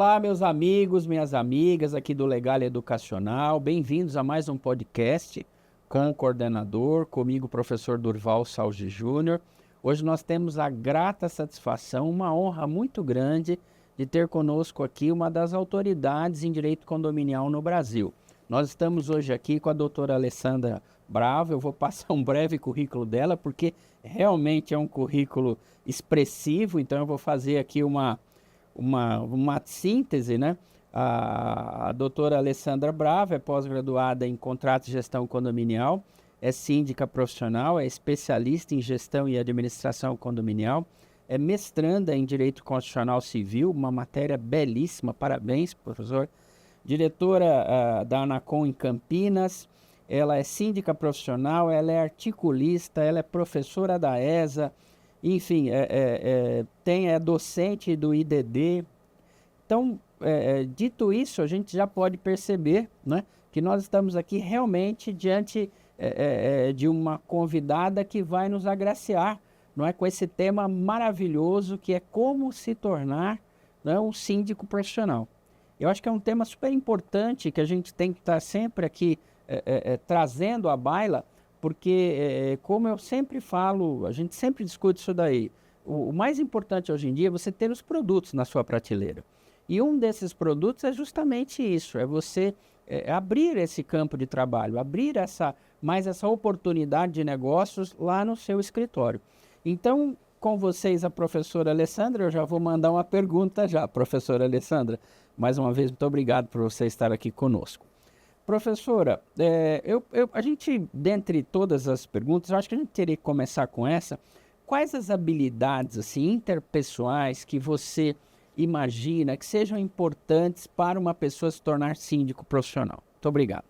Olá, meus amigos, minhas amigas aqui do Legal Educacional. Bem-vindos a mais um podcast com o coordenador, comigo, o professor Durval Salge Júnior. Hoje nós temos a grata satisfação, uma honra muito grande de ter conosco aqui uma das autoridades em direito condominial no Brasil. Nós estamos hoje aqui com a doutora Alessandra Bravo. Eu vou passar um breve currículo dela, porque realmente é um currículo expressivo, então eu vou fazer aqui uma síntese, né? A doutora Alessandra Bravo é pós-graduada em Contratos e Gestão Condominial, é síndica profissional, é especialista em Gestão e Administração Condominial, é mestranda em Direito Constitucional Civil, uma matéria belíssima, parabéns, professor. Diretora da Anacom em Campinas, ela é síndica profissional, ela é articulista, ela é professora da ESA, enfim, é docente do IDD. Então, dito isso, a gente já pode perceber, né, que nós estamos aqui realmente diante de uma convidada que vai nos agraciar, não é, com esse tema maravilhoso que é como se tornar, né, um síndico profissional. Eu acho que é um tema super importante que a gente tem que estar sempre aqui trazendo à baila, porque, como eu sempre falo, a gente sempre discute isso daí. O mais importante hoje em dia é você ter os produtos na sua prateleira. E um desses produtos é justamente isso, é você abrir esse campo de trabalho, abrir essa oportunidade de negócios lá no seu escritório. Então, com vocês, a professora Alessandra, eu já vou mandar uma pergunta já. Professora Alessandra, mais uma vez, muito obrigado por você estar aqui conosco. Professora, a gente, dentre todas as perguntas, eu acho que a gente teria que começar com essa. Quais as habilidades assim, interpessoais que você imagina que sejam importantes para uma pessoa se tornar síndico profissional? Muito obrigado.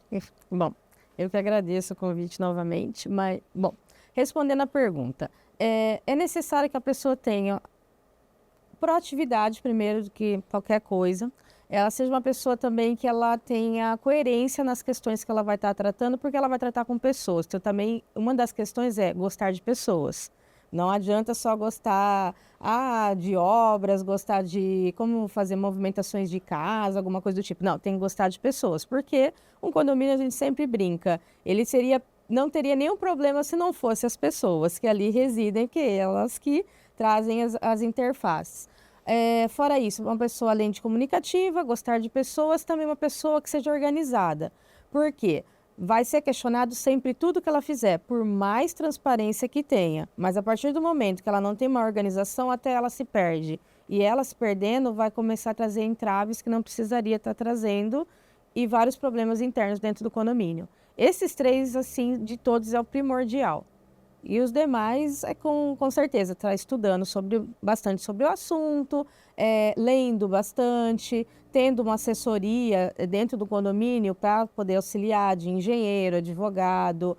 Bom, eu que agradeço o convite novamente, mas, bom, respondendo à pergunta, é necessário que a pessoa tenha proatividade primeiro do que qualquer coisa. Ela seja uma pessoa também que ela tenha coerência nas questões que ela vai estar tratando, porque ela vai tratar com pessoas. Então, também, uma das questões é gostar de pessoas. Não adianta só gostar de obras, gostar de como fazer movimentações de casa, alguma coisa do tipo. Não, tem que gostar de pessoas, porque um condomínio, a gente sempre brinca, não teria nenhum problema se não fosse as pessoas que ali residem, que elas que trazem as interfaces. Fora isso, uma pessoa além de comunicativa, gostar de pessoas, também uma pessoa que seja organizada. Por quê? Vai ser questionado sempre tudo que ela fizer, por mais transparência que tenha. Mas a partir do momento que ela não tem uma organização, até ela se perde. E ela se perdendo vai começar a trazer entraves que não precisaria estar trazendo e vários problemas internos dentro do condomínio. Esses três, assim, de todos é o primordial. E os demais é com certeza, está estudando bastante sobre o assunto, lendo bastante, tendo uma assessoria dentro do condomínio para poder auxiliar de engenheiro, advogado,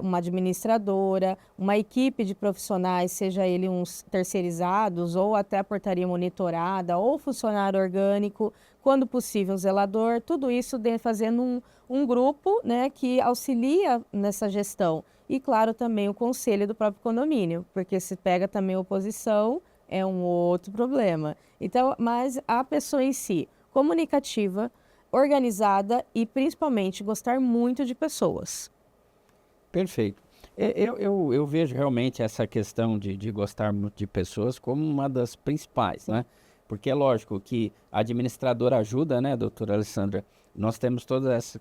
uma administradora, uma equipe de profissionais, seja ele uns terceirizados ou até a portaria monitorada ou funcionário orgânico, quando possível um zelador, tudo isso fazendo um grupo, né, que auxilia nessa gestão. E, claro, também o conselho do próprio condomínio, porque se pega também oposição, é um outro problema. Então, mas a pessoa em si, comunicativa, organizada e, principalmente, gostar muito de pessoas. Perfeito. Eu vejo realmente essa questão de gostar muito de pessoas como uma das principais, né? Porque é lógico que a administradora ajuda, né, doutora Alessandra? Nós temos todas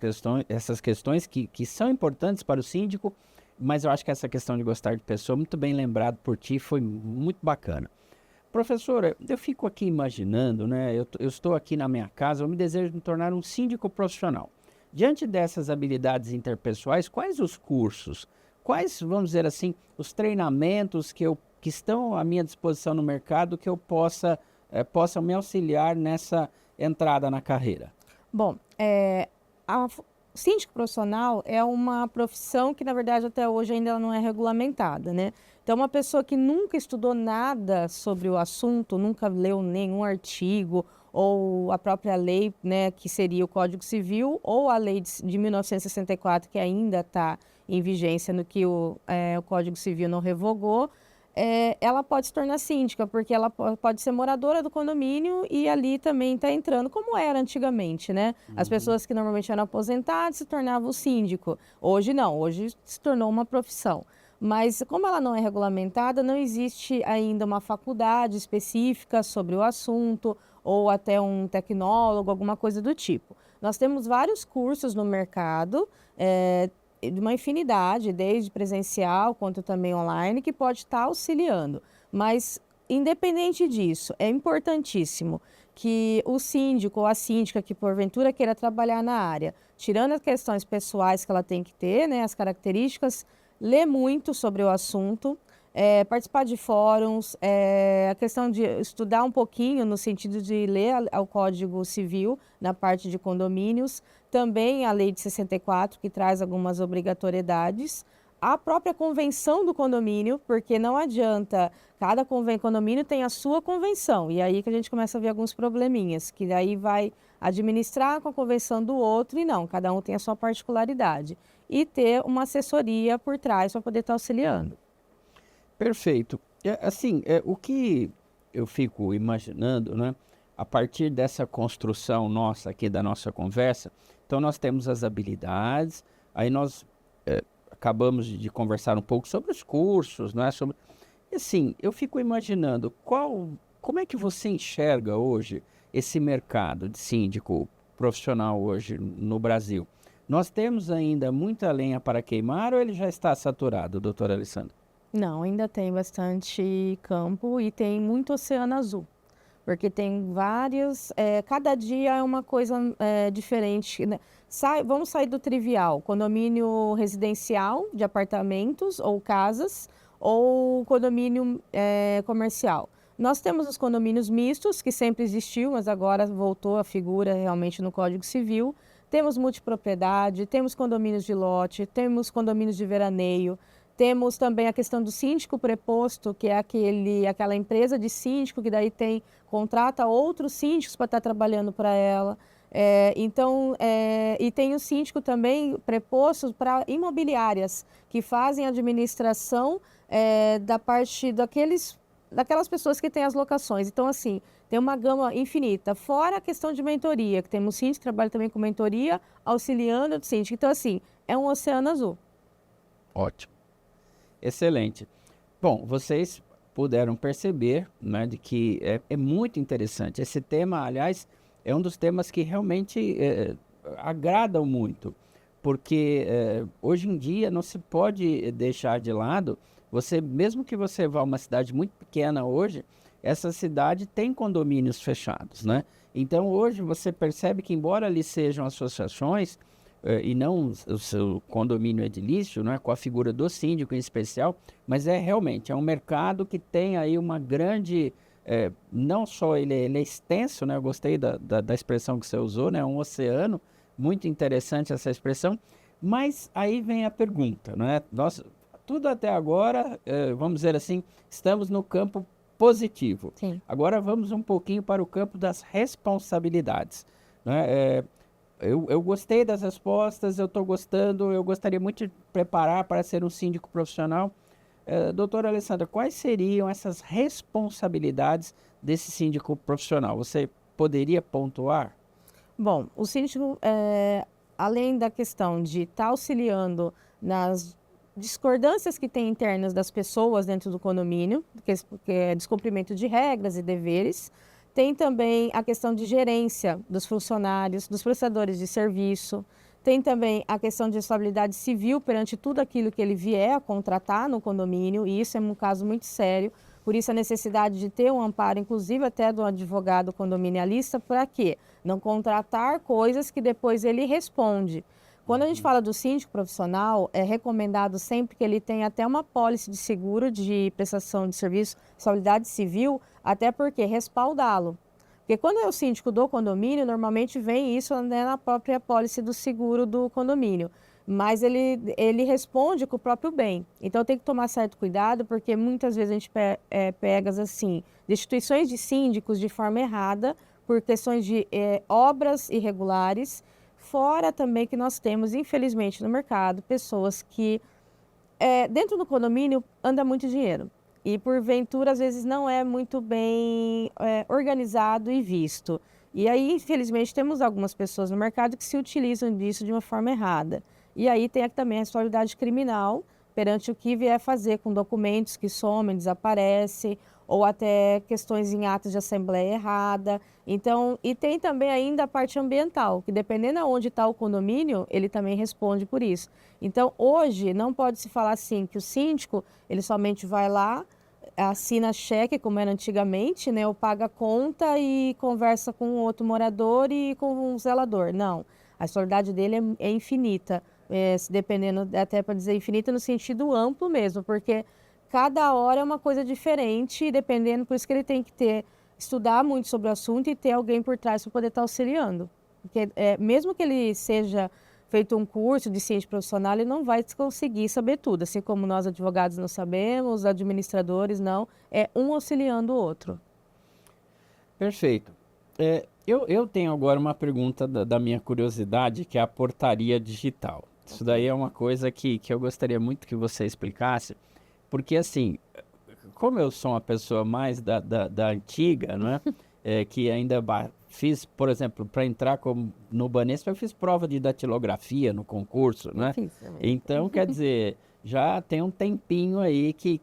essas questões que são importantes para o síndico, mas eu acho que essa questão de gostar de pessoa, muito bem lembrado por ti, foi muito bacana. Professora, eu fico aqui imaginando, né? Eu estou aqui na minha casa, eu me desejo me tornar um síndico profissional. Diante dessas habilidades interpessoais, quais os cursos, quais, vamos dizer assim, os treinamentos que estão à minha disposição no mercado que eu possam me auxiliar nessa entrada na carreira? Bom, síndico profissional é uma profissão que, na verdade, até hoje ainda não é regulamentada, né? Então, uma pessoa que nunca estudou nada sobre o assunto, nunca leu nenhum artigo ou a própria lei, né, que seria o Código Civil, ou a lei de 1964, que ainda está em vigência, no que o Código Civil não revogou, ela pode se tornar síndica, porque ela pode ser moradora do condomínio e ali também está entrando, como era antigamente, né? As pessoas que normalmente eram aposentadas se tornavam o síndico. Hoje não, hoje se tornou uma profissão. Mas como ela não é regulamentada, não existe ainda uma faculdade específica sobre o assunto ou até um tecnólogo, alguma coisa do tipo. Nós temos vários cursos no mercado, de uma infinidade, desde presencial quanto também online, que pode estar auxiliando. Mas, independente disso, é importantíssimo que o síndico ou a síndica que porventura queira trabalhar na área, tirando as questões pessoais que ela tem que ter, né, as características, ler muito sobre o assunto, participar de fóruns, a questão de estudar um pouquinho no sentido de ler o Código Civil na parte de condomínios, também a Lei de 64, que traz algumas obrigatoriedades, a própria convenção do condomínio, porque não adianta, cada condomínio tem a sua convenção, e aí que a gente começa a ver alguns probleminhas, que daí vai administrar com a convenção do outro e não, cada um tem a sua particularidade. E ter uma assessoria por trás para poder estar auxiliando. Perfeito. Assim, o que eu fico imaginando, né? A partir dessa construção nossa aqui da nossa conversa, então nós temos as habilidades, aí nós acabamos de conversar um pouco sobre os cursos, não é? Sobre... E assim, eu fico imaginando como é que você enxerga hoje esse mercado de síndico profissional hoje no Brasil? Nós temos ainda muita lenha para queimar ou ele já está saturado, doutora Alessandra? Não, ainda tem bastante campo e tem muito oceano azul, porque tem vários, cada dia é uma coisa diferente, né? Vamos sair do trivial, condomínio residencial de apartamentos ou casas, ou condomínio comercial. Nós temos os condomínios mistos, que sempre existiu, mas agora voltou a figura realmente no Código Civil. Temos multipropriedade, temos condomínios de lote, temos condomínios de veraneio, temos também a questão do síndico preposto, que é aquela empresa de síndico que daí contrata outros síndicos para estar trabalhando para ela. E tem o síndico também preposto para imobiliárias, que fazem administração da parte daquelas pessoas que têm as locações. Então, assim, tem uma gama infinita. Fora a questão de mentoria, que temos síndico que trabalha também com mentoria, auxiliando o síndico. Então, assim, é um oceano azul. Ótimo. Excelente. Bom, vocês puderam perceber, né, de que é muito interessante. Esse tema, aliás, é um dos temas que realmente agradam muito, porque hoje em dia não se pode deixar de lado, mesmo que você vá a uma cidade muito pequena hoje, essa cidade tem condomínios fechados, né? Então hoje você percebe que embora ali sejam associações, e não o seu condomínio edilício, né, com a figura do síndico em especial, mas realmente um mercado que tem aí uma grande, não só ele é extenso, né, eu gostei da expressão que você usou, né, um oceano, muito interessante essa expressão, mas aí vem a pergunta, né, nós, tudo até agora, vamos dizer assim, estamos no campo positivo. Sim. Agora vamos um pouquinho para o campo das responsabilidades, né, eu gostei das respostas, eu estou gostando, eu gostaria muito de preparar para ser um síndico profissional. Doutora Alessandra, quais seriam essas responsabilidades desse síndico profissional? Você poderia pontuar? Bom, o síndico, além da questão de estar auxiliando nas discordâncias que tem internas das pessoas dentro do condomínio, que é descumprimento de regras e deveres, tem também a questão de gerência dos funcionários, dos prestadores de serviço. Tem também a questão de estabilidade civil perante tudo aquilo que ele vier a contratar no condomínio, e isso é um caso muito sério. Por isso a necessidade de ter um amparo, inclusive até do advogado condominialista, para quê? Não contratar coisas que depois ele responde. Quando a gente fala do síndico profissional, é recomendado sempre que ele tenha até uma apólice de seguro de prestação de serviço, responsabilidade civil, até porque respaldá-lo. Porque quando é o síndico do condomínio, normalmente vem isso, né, na própria apólice do seguro do condomínio. Mas ele responde com o próprio bem. Então tem que tomar certo cuidado, porque muitas vezes a gente pega assim, destituições de síndicos de forma errada, por questões de obras irregulares. Fora também que nós temos, infelizmente, no mercado, pessoas que, dentro do condomínio, anda muito dinheiro. e porventura às vezes não é muito bem organizado e visto. E aí, infelizmente, temos algumas pessoas no mercado que se utilizam disso de uma forma errada. E aí tem também a responsabilidade criminal perante o que vier fazer com documentos que somem, desaparecem, ou até questões em atos de assembleia errada. Então, e tem também ainda a parte ambiental, que dependendo de onde está o condomínio, ele também responde por isso. Então, hoje, não pode se falar assim que o síndico, ele somente vai lá, assina cheque, como era antigamente, né, ou paga a conta e conversa com outro morador e com um zelador. Não, a responsabilidade dele é infinita, se dependendo, até para dizer infinita no sentido amplo mesmo, porque cada hora é uma coisa diferente, e dependendo, por isso que ele tem que estudar muito sobre o assunto e ter alguém por trás para poder estar auxiliando. Porque mesmo que ele seja feito um curso de ciência profissional, ele não vai conseguir saber tudo, assim como nós advogados não sabemos, os administradores não, é um auxiliando o outro. Perfeito. Eu tenho agora uma pergunta da minha curiosidade, que é a portaria digital. Isso daí é uma coisa que eu gostaria muito que você explicasse, porque assim, como eu sou uma pessoa mais da antiga, não é? Que ainda fiz, por exemplo, para entrar no Banespa, eu fiz prova de datilografia no concurso, não é? Então, quer dizer, já tem um tempinho aí que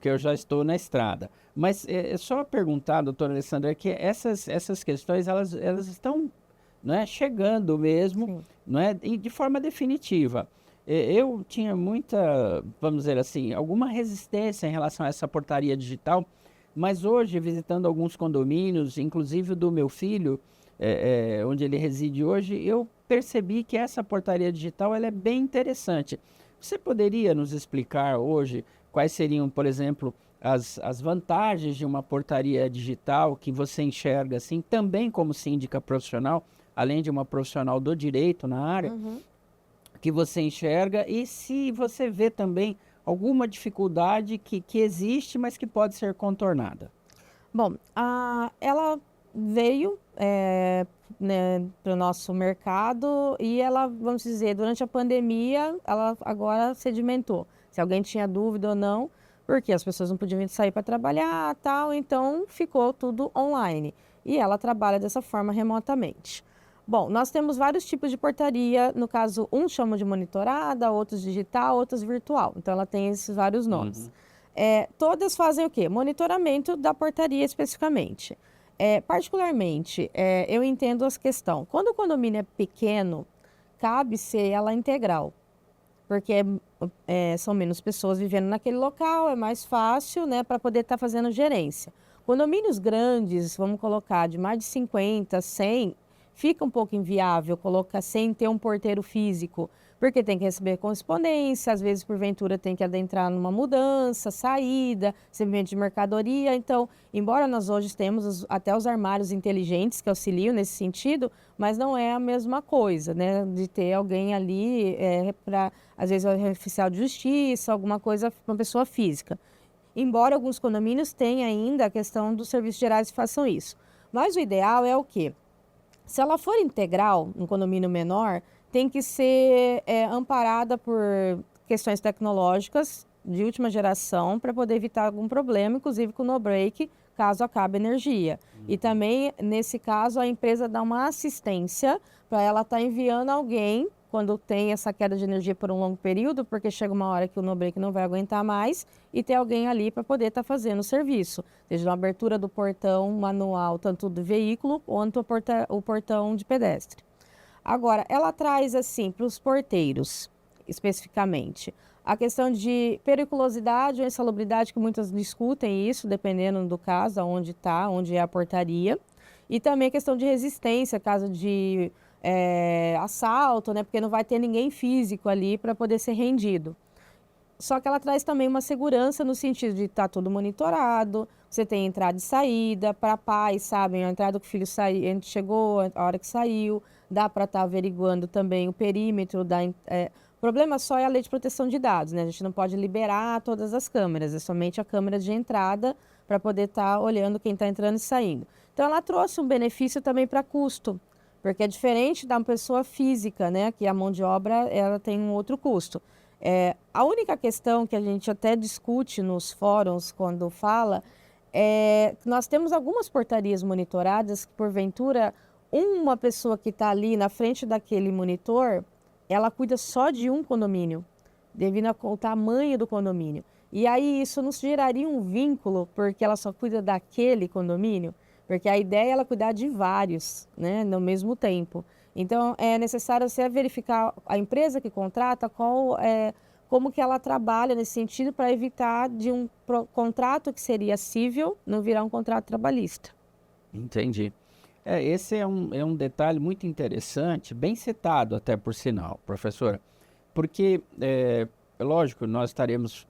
eu já estou na estrada. Mas é só perguntar, doutora Alessandra, que essas questões, elas estão, não é, chegando mesmo, não é, de forma definitiva. Eu tinha muita, vamos dizer assim, alguma resistência em relação a essa portaria digital, mas hoje, visitando alguns condomínios, inclusive o do meu filho, onde ele reside hoje, eu percebi que essa portaria digital ela é bem interessante. Você poderia nos explicar hoje quais seriam, por exemplo, as vantagens de uma portaria digital que você enxerga assim, também como síndica profissional, além de uma profissional do direito na área, que você enxerga, e se você vê também alguma dificuldade que existe, mas que pode ser contornada? Bom, ela veio né, para o nosso mercado e ela, vamos dizer, durante a pandemia, ela agora sedimentou. Se alguém tinha dúvida ou não, porque as pessoas não podiam sair para trabalhar, tal, então ficou tudo online. E ela trabalha dessa forma remotamente. Bom, nós temos vários tipos de portaria, no caso, uns chamam de monitorada, outros digital, outros virtual. Então, ela tem esses vários nomes. Todas fazem o quê? Monitoramento da portaria especificamente. Particularmente, eu entendo essa questão. Quando o condomínio é pequeno, cabe ser ela integral, porque são menos pessoas vivendo naquele local, é mais fácil, né, para poder estar fazendo gerência. Condomínios grandes, vamos colocar de mais de 50, 100, fica um pouco inviável colocar sem ter um porteiro físico, porque tem que receber correspondência, às vezes, porventura, tem que adentrar numa mudança, saída, recebimento de mercadoria. Então, embora nós hoje temos até os armários inteligentes que auxiliam nesse sentido, mas não é a mesma coisa, né, de ter alguém ali para, às vezes, o oficial de justiça, alguma coisa, uma pessoa física. Embora alguns condomínios tenham ainda a questão dos serviços gerais que façam isso. Mas o ideal é o quê? Se ela for integral, um condomínio menor, tem que ser amparada por questões tecnológicas de última geração para poder evitar algum problema, inclusive com no-break, caso acabe a energia. E também, nesse caso, a empresa dá uma assistência para ela estar enviando alguém quando tem essa queda de energia por um longo período, porque chega uma hora que o no-break não vai aguentar mais, e ter alguém ali para poder estar fazendo o serviço, seja uma abertura do portão manual, tanto do veículo quanto o portão de pedestre. Agora, ela traz assim para os porteiros, especificamente, a questão de periculosidade ou insalubridade, que muitas discutem isso, dependendo do caso, onde está, onde é a portaria, e também a questão de resistência, caso de assalto, né? Porque não vai ter ninguém físico ali para poder ser rendido. Só que ela traz também uma segurança no sentido de estar tudo monitorado, você tem entrada e saída, para pais, sabem, a entrada que o filho saiu, chegou, a hora que saiu, dá para estar averiguando também o perímetro da... O problema só é a lei de proteção de dados, né? A gente não pode liberar todas as câmeras, é somente a câmera de entrada para poder estar olhando quem está entrando e saindo. Então, ela trouxe um benefício também para custo, porque é diferente da pessoa física, né? Que a mão de obra ela tem um outro custo. A única questão que a gente até discute nos fóruns quando fala é que nós temos algumas portarias monitoradas que, porventura, uma pessoa que está ali na frente daquele monitor, ela cuida só de um condomínio, devido ao tamanho do condomínio. E aí isso nos geraria um vínculo, porque ela só cuida daquele condomínio, porque a ideia é ela cuidar de vários, né, no mesmo tempo. Então, é necessário você verificar a empresa que contrata, como que ela trabalha nesse sentido para evitar de um contrato que seria civil não virar um contrato trabalhista. Entendi. Esse é um detalhe muito interessante, bem citado até por sinal, professora, porque, lógico, nós estaremos,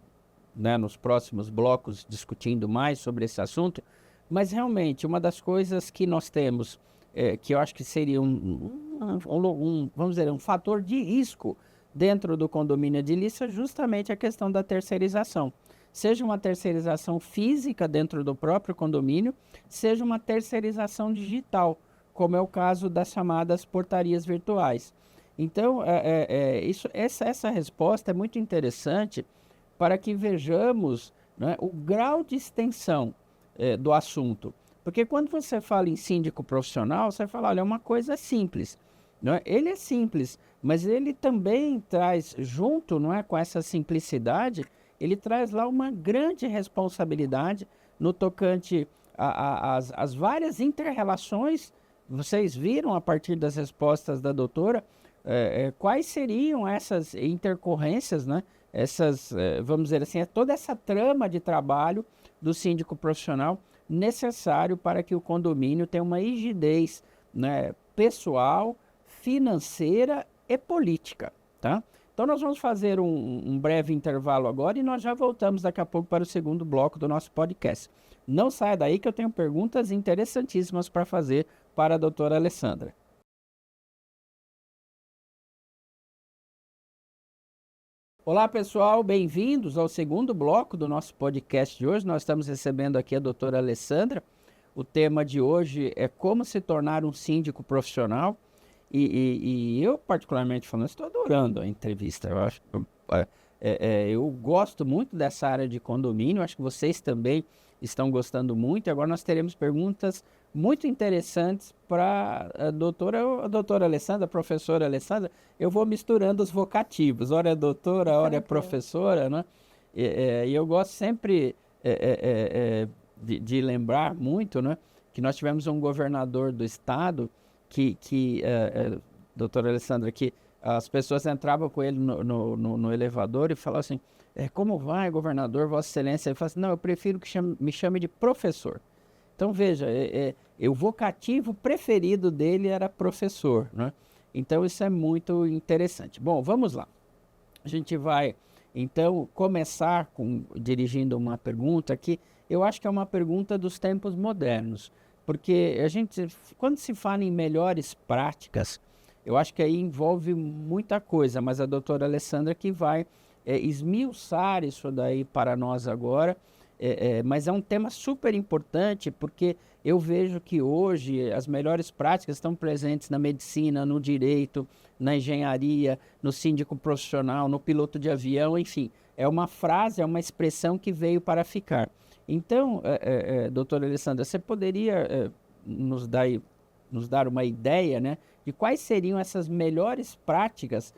né, nos próximos blocos discutindo mais sobre esse assunto, mas realmente uma das coisas que nós temos, que eu acho que seria vamos dizer, um fator de risco dentro do condomínio edilício é justamente a questão da terceirização. Seja uma terceirização física dentro do próprio condomínio, seja uma terceirização digital, como é o caso das chamadas portarias virtuais. Então, essa resposta é muito interessante para que vejamos, né, o grau de extensão do assunto. Porque quando você fala em síndico profissional, você fala, olha, é uma coisa simples. Não é? Ele é simples, mas ele também traz junto, não é, com essa simplicidade, ele traz lá uma grande responsabilidade no tocante às várias inter-relações. Vocês viram a partir das respostas da doutora quais seriam essas intercorrências, né? Vamos dizer assim, toda essa trama de trabalho do síndico profissional necessário para que o condomínio tenha uma rigidez, né, pessoal, financeira e política, tá? Então nós vamos fazer um breve intervalo agora e nós já voltamos daqui a pouco para o segundo bloco do nosso podcast. Não saia daí que eu tenho perguntas interessantíssimas para fazer para a doutora Alessandra. Olá pessoal, bem-vindos ao segundo bloco do nosso podcast de hoje. Nós estamos recebendo aqui a doutora Alessandra. O tema de hoje é como se tornar um síndico profissional. E eu, particularmente falando, estou adorando a entrevista. Eu acho, eu gosto muito dessa área de condomínio, acho que vocês também estão gostando muito. E agora nós teremos perguntas muito interessantes para a doutora Alessandra, a professora Alessandra. Eu vou misturando os vocativos, ora é doutora, ora é professora, né? E eu gosto sempre de lembrar muito, né, que nós tivemos um governador do estado doutora Alessandra, que as pessoas entravam com ele no elevador e falavam assim, como vai, governador, Vossa Excelência? Ele falava assim, não, eu prefiro que me chame de professor. Então, veja, o vocativo preferido dele era professor, né? Então, isso é muito interessante. Bom, vamos lá. A gente vai, então, começar dirigindo uma pergunta que eu acho que é uma pergunta dos tempos modernos. Porque quando se fala em melhores práticas, eu acho que aí envolve muita coisa, mas a doutora Alessandra que vai esmiuçar isso daí para nós agora, mas é um tema super importante porque eu vejo que hoje as melhores práticas estão presentes na medicina, no direito, na engenharia, no síndico profissional, no piloto de avião, enfim, é uma frase, é uma expressão que veio para ficar. Então, doutora Alessandra, você poderia nos dar uma ideia, né, de quais seriam essas melhores práticas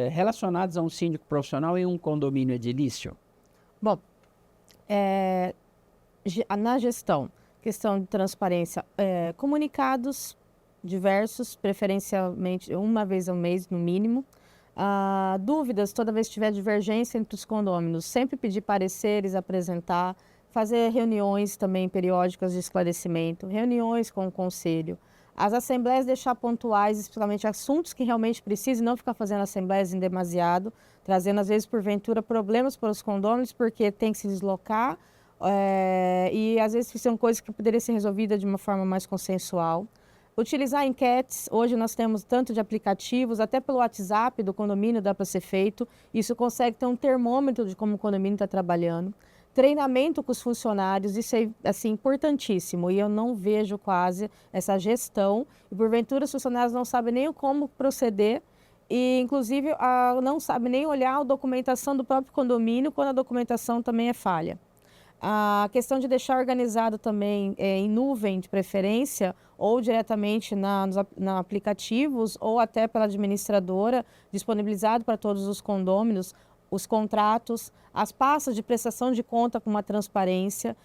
relacionadas a um síndico profissional em um condomínio edilício? Bom, na gestão, questão de transparência, comunicados diversos, preferencialmente uma vez ao mês, no mínimo. Dúvidas, toda vez que tiver divergência entre os condôminos, sempre pedir pareceres, apresentar, fazer reuniões também periódicas de esclarecimento, reuniões com o conselho. As assembleias deixar pontuais, especialmente assuntos que realmente precisam, não ficar fazendo assembleias em demasiado, trazendo às vezes porventura problemas para os condôminos, porque tem que se deslocar e às vezes são coisas que poderiam ser resolvidas de uma forma mais consensual. Utilizar enquetes, hoje nós temos tanto de aplicativos, até pelo WhatsApp do condomínio dá para ser feito, isso consegue ter um termômetro de como o condomínio está trabalhando. Treinamento com os funcionários, isso é assim, importantíssimo e eu não vejo quase essa gestão e porventura os funcionários não sabem nem como proceder e inclusive não sabe nem olhar a documentação do próprio condomínio quando a documentação também é falha. A questão de deixar organizado também em nuvem de preferência ou diretamente nos aplicativos ou até pela administradora, disponibilizado para todos os condôminos, os contratos, as pastas de prestação de conta com uma transparência.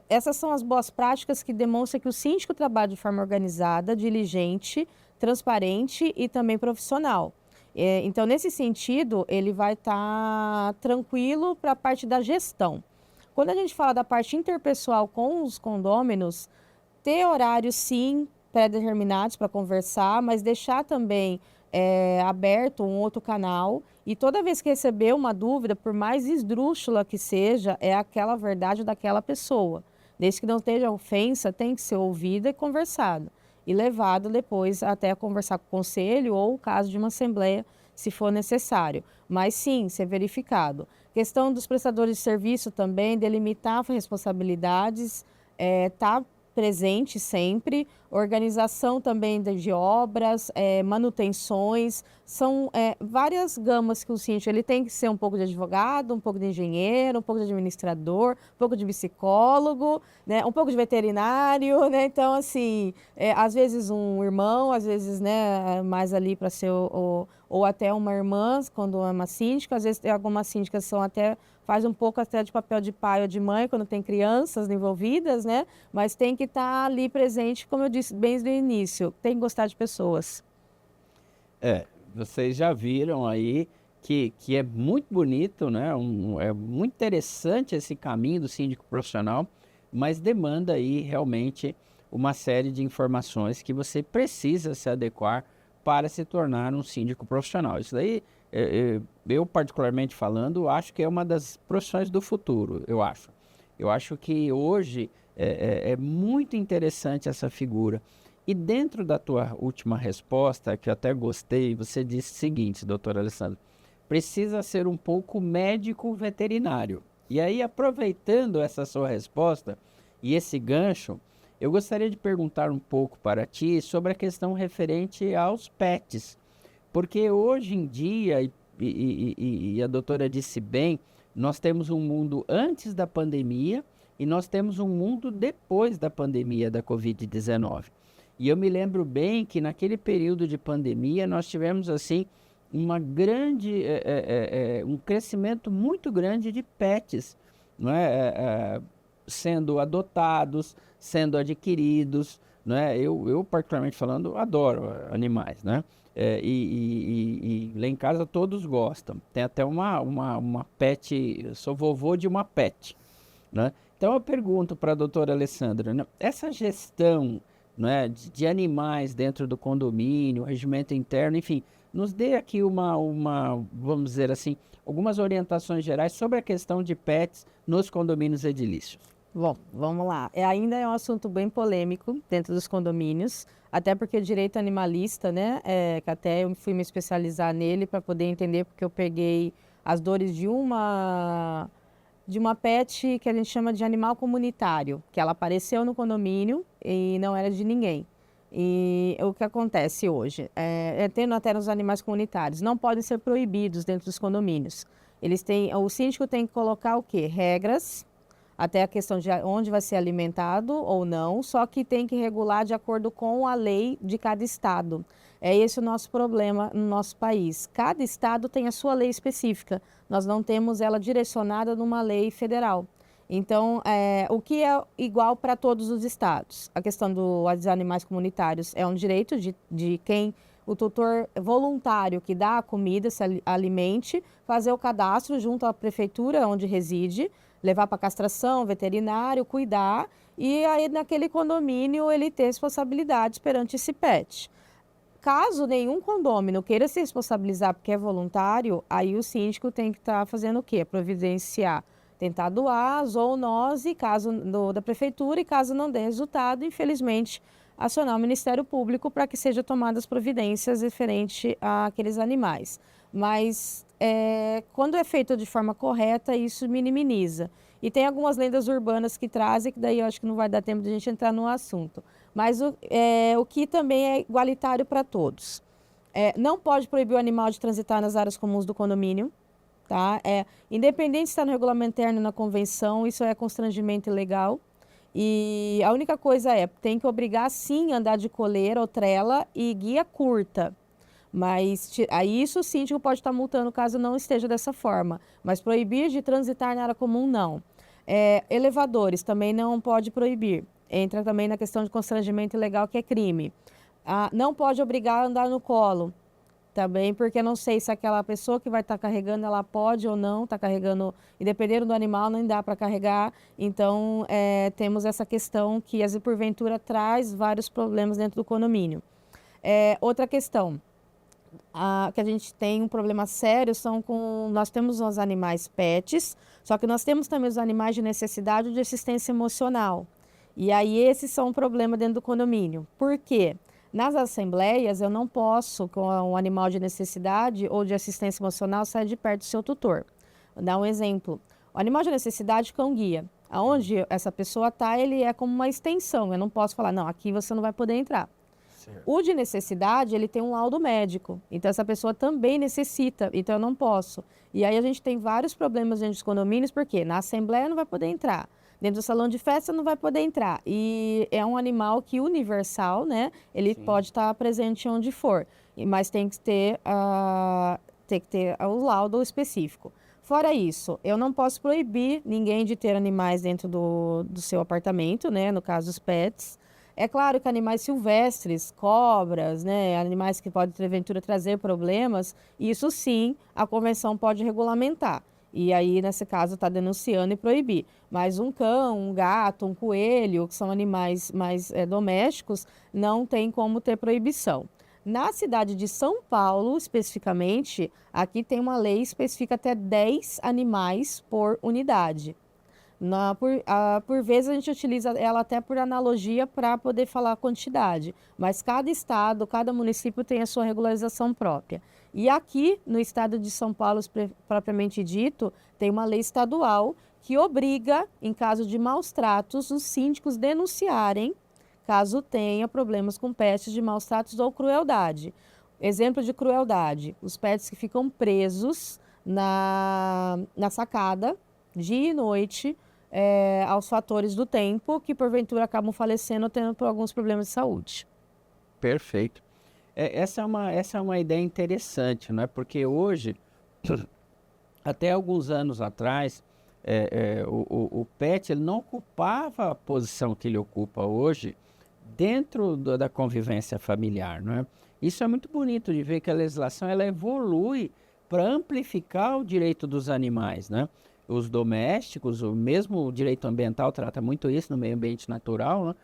Essas são as boas práticas que demonstram que o síndico trabalha de forma organizada, diligente, transparente e também profissional. Então, nesse sentido, ele vai estar tranquilo para a parte da gestão. Quando a gente fala da parte interpessoal com os condôminos, ter horários, sim, pré-determinados para conversar, mas deixar também aberto um outro canal. E toda vez que receber uma dúvida, por mais esdrúxula que seja, é aquela verdade daquela pessoa. Desde que não esteja ofensa, tem que ser ouvida e conversado. E levado depois até a conversar com o conselho ou, caso de uma assembleia, se for necessário. Mas sim, ser verificado. Questão dos prestadores de serviço também, delimitar responsabilidades, tá presente sempre, organização também de obras, manutenções, são várias gamas que o síndico ele tem que ser um pouco de advogado, um pouco de engenheiro, um pouco de administrador, um pouco de psicólogo, né, um pouco de veterinário, né? Então, assim, às vezes um irmão, às vezes, né, mais ali para ser ou até uma irmã, quando é uma síndica, às vezes tem algumas síndicas são até faz um pouco até de papel de pai ou de mãe quando tem crianças envolvidas, né? Mas tem que estar ali presente, como eu disse bem no início, tem que gostar de pessoas. Vocês já viram aí que é muito bonito, né? É muito interessante esse caminho do síndico profissional, mas demanda aí realmente uma série de informações que você precisa se adequar para se tornar um síndico profissional. Isso daí, eu particularmente falando, acho que é uma das profissões do futuro, eu acho. Eu acho que hoje é muito interessante essa figura. E dentro da tua última resposta, que eu até gostei, você disse o seguinte, doutor Alessandro, precisa ser um pouco médico veterinário. E aí, aproveitando essa sua resposta e esse gancho, eu gostaria de perguntar um pouco para ti sobre a questão referente aos pets. Porque hoje em dia, e a doutora disse bem, nós temos um mundo antes da pandemia e nós temos um mundo depois da pandemia da Covid-19. E eu me lembro bem que naquele período de pandemia nós tivemos assim uma grande, um crescimento muito grande de pets, não é? Sendo adotados, sendo adquiridos, não é? Eu particularmente falando adoro animais, né? E lá em casa todos gostam. Tem até uma pet, eu sou vovô de uma pet, né? Então eu pergunto para a doutora Alessandra, né? Essa gestão, né, de animais dentro do condomínio, regimento interno, enfim, nos dê aqui vamos dizer assim, algumas orientações gerais sobre a questão de pets nos condomínios edilícios. Bom, vamos lá. Ainda é um assunto bem polêmico dentro dos condomínios, até porque o direito animalista, né, que até eu fui me especializar nele para poder entender, porque eu peguei as dores de uma pet que a gente chama de animal comunitário, que ela apareceu no condomínio e não era de ninguém. E o que acontece hoje? Tendo até nos animais comunitários, não podem ser proibidos dentro dos condomínios. O síndico tem que colocar o quê? Regras, até a questão de onde vai ser alimentado ou não, só que tem que regular de acordo com a lei de cada estado. É esse o nosso problema no nosso país. Cada estado tem a sua lei específica. Nós não temos ela direcionada numa lei federal. Então, o que é igual para todos os estados? A questão dos animais comunitários é um direito de quem, o tutor voluntário que dá a comida, se alimente, fazer o cadastro junto à prefeitura onde reside, levar para castração, veterinário, cuidar, e aí naquele condomínio ele ter responsabilidades perante esse pet. Caso nenhum condômino queira se responsabilizar porque é voluntário, aí o síndico tem que estar fazendo o quê? Providenciar, tentar doar as zoonose, caso da prefeitura, e caso não dê resultado, infelizmente, acionar o Ministério Público para que sejam tomadas providências referente àqueles animais. Mas quando é feito de forma correta, isso minimiza. E tem algumas lendas urbanas que trazem, que daí eu acho que não vai dar tempo de a gente entrar no assunto. Mas o que também é igualitário para todos. Não pode proibir o animal de transitar nas áreas comuns do condomínio, tá? Independente se está no regulamento interno ou na convenção, isso é constrangimento ilegal. E a única coisa tem que obrigar sim a andar de coleira ou trela e guia curta. Mas aí isso o síndico pode estar multando caso não esteja dessa forma. Mas proibir de transitar na área comum, não. Elevadores também não pode proibir. Entra também na questão de constrangimento ilegal, que é crime. Não pode obrigar a andar no colo. Também, porque eu não sei se aquela pessoa que vai estar carregando, ela pode ou não estar carregando, e dependendo do animal, não dá para carregar. Então, temos essa questão que, às vezes, porventura, traz vários problemas dentro do condomínio. Outra questão, que a gente tem um problema sério, nós temos os animais pets, só que nós temos também os animais de necessidade ou de assistência emocional. E aí, esses são um problema dentro do condomínio. Por quê? Nas assembleias, eu não posso, com um animal de necessidade ou de assistência emocional, sair de perto do seu tutor. Vou dar um exemplo. O animal de necessidade, cão-guia. Aonde essa pessoa está, ele é como uma extensão. Eu não posso falar, não, aqui você não vai poder entrar. Certo. O de necessidade, ele tem um laudo médico. Então, essa pessoa também necessita. Então, eu não posso. E aí, a gente tem vários problemas dentro dos condomínios, porque na assembleia não vai poder entrar. Dentro do salão de festa não vai poder entrar. E é um animal que universal, né? Ele pode estar presente onde for. Mas tem que ter o laudo específico. Fora isso, eu não posso proibir ninguém de ter animais dentro do seu apartamento, né? No caso, os pets. É claro que animais silvestres, cobras, né? Animais que podem, porventura, trazer problemas, isso sim, a convenção pode regulamentar. E aí, nesse caso, está denunciando e proibir. Mas um cão, um gato, um coelho, que são animais mais domésticos, não tem como ter proibição. Na cidade de São Paulo, especificamente, aqui tem uma lei que especifica até 10 animais por unidade. Por vezes a gente utiliza ela até por analogia para poder falar a quantidade, mas cada estado, cada município tem a sua regularização própria. E aqui no estado de São Paulo, propriamente dito, tem uma lei estadual que obriga, em caso de maus tratos, os síndicos denunciarem caso tenha problemas com pets de maus tratos ou crueldade. Exemplo de crueldade, os pets que ficam presos na sacada, dia e noite, aos fatores do tempo, que porventura acabam falecendo ou tendo alguns problemas de saúde. Perfeito. Essa é uma ideia interessante, não é? Porque hoje, até alguns anos atrás, o pet ele não ocupava a posição que ele ocupa hoje dentro da convivência familiar, não é? Isso é muito bonito de ver que a legislação ela evolui para amplificar o direito dos animais, né? Os domésticos, o mesmo direito ambiental trata muito isso no meio ambiente natural, né?